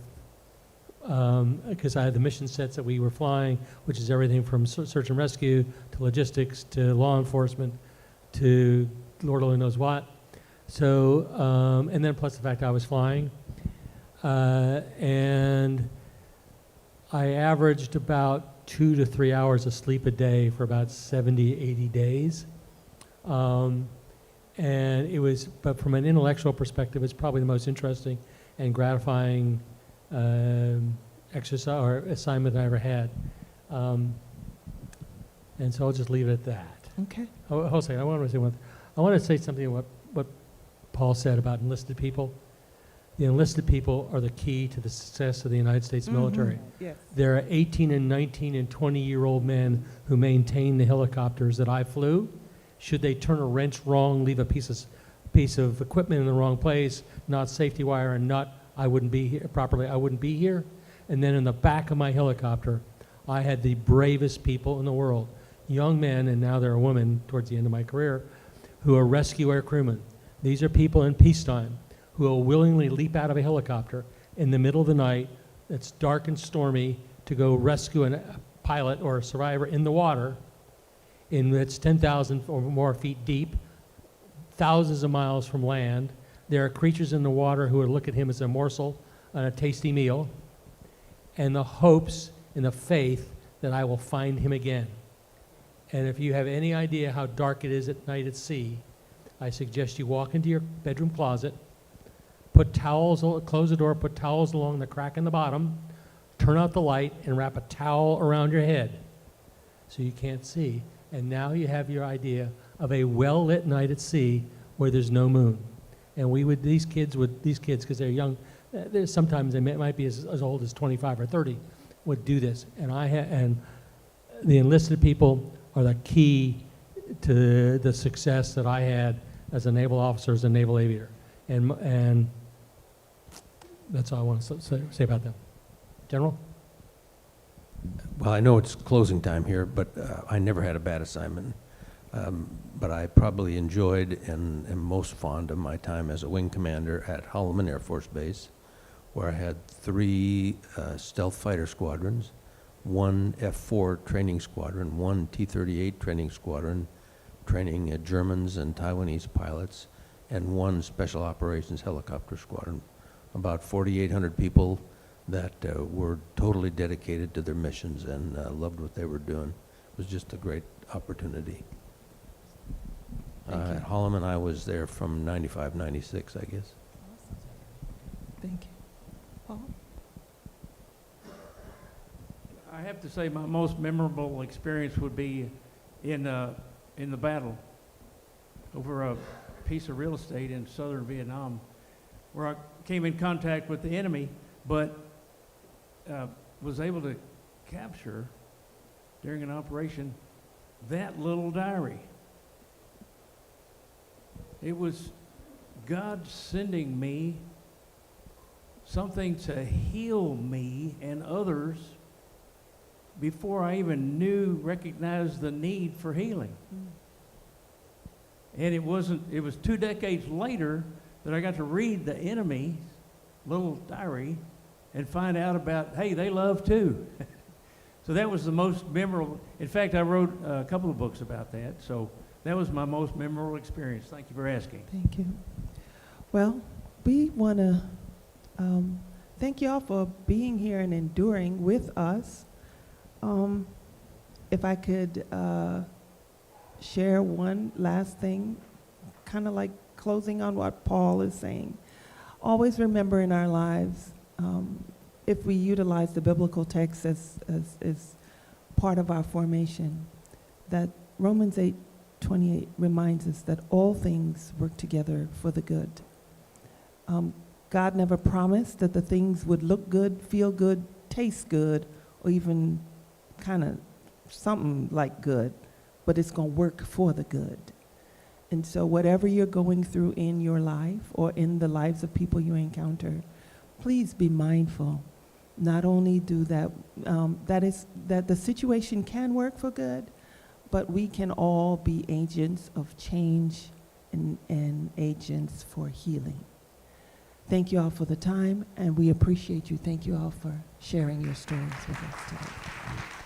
because I had the mission sets that we were flying, which is everything from search and rescue to logistics to law enforcement to Lord only knows what. So, and then plus the fact I was flying. And I averaged about 2 to 3 hours of sleep a day for about 70, 80 days. And it was, but from an intellectual perspective, it's probably the most interesting and gratifying exercise or assignment I ever had. And so I'll just leave it at that. Okay. Oh, hold a second. I want to say something about what Paul said about enlisted people. The enlisted people are the key to the success of the United States military. Yes. There There are 18 and 19 and 20-year-old men who maintain the helicopters that I flew. Should they turn a wrench wrong, leave a piece of equipment in the wrong place, not safety wire and nut, I wouldn't be here properly. I wouldn't be here. And then in the back of my helicopter, I had the bravest people in the world, young men, and now they're a woman towards the end of my career, who are rescue air crewmen. These are people in peacetime who will willingly leap out of a helicopter in the middle of the night. It's dark and stormy to go rescue a pilot or a survivor in the water. It's 10,000 or more feet deep, thousands of miles from land. There are creatures in the water who would look at him as a morsel on a tasty meal, and the hopes and the faith that I will find him again. And if you have any idea how dark it is at night at sea, I suggest you walk into your bedroom close the door, put towels along the crack in the bottom, turn out the light and wrap a towel around your head so you can't see. And now you have your idea of a well-lit night at sea where there's no moon. And these kids, because they're young, sometimes they might be as old as 25 or 30, would do this. And the enlisted people are the key to the success that I had as a naval officer, as a naval aviator. And that's all I want to say about them. General? Well, I know it's closing time here, but I never had a bad assignment. But I probably enjoyed and am most fond of my time as a wing commander at Holloman Air Force Base, where I had 3 stealth fighter squadrons, 1 F-4 training squadron, 1 T-38 training squadron, training Germans and Taiwanese pilots, and 1 special operations helicopter squadron. About 4,800 people that were totally dedicated to their missions and loved what they were doing. It was just a great opportunity. At Holloman, I was there from 95, 96, I guess. Thank you. Paul? I have to say my most memorable experience would be in the battle over a piece of real estate in southern Vietnam, where I came in contact with the enemy, but was able to capture during an operation that little diary. It was God sending me something to heal me and others before I even recognized the need for healing. And it was 2 decades later that I got to read the enemy's little diary and find out about, hey, they love too. So that was the most memorable. In fact, I wrote a couple of books about that. So that was my most memorable experience. Thank you for asking. Thank you. Well, we want to thank you all for being here and enduring with us. If I could share one last thing, kind of like closing on what Paul is saying. Always remember in our lives, if we utilize the biblical text as part of our formation, that Romans 8:28 reminds us that all things work together for the good. God never promised that the things would look good, feel good, taste good, or even kind of something like good, but it's going to work for the good. And so whatever you're going through in your life or in the lives of people you encounter, please be mindful. Not only do that, that the situation can work for good, but we can all be agents of change and agents for healing. Thank you all for the time, and we appreciate you. Thank you all for sharing your stories with us today.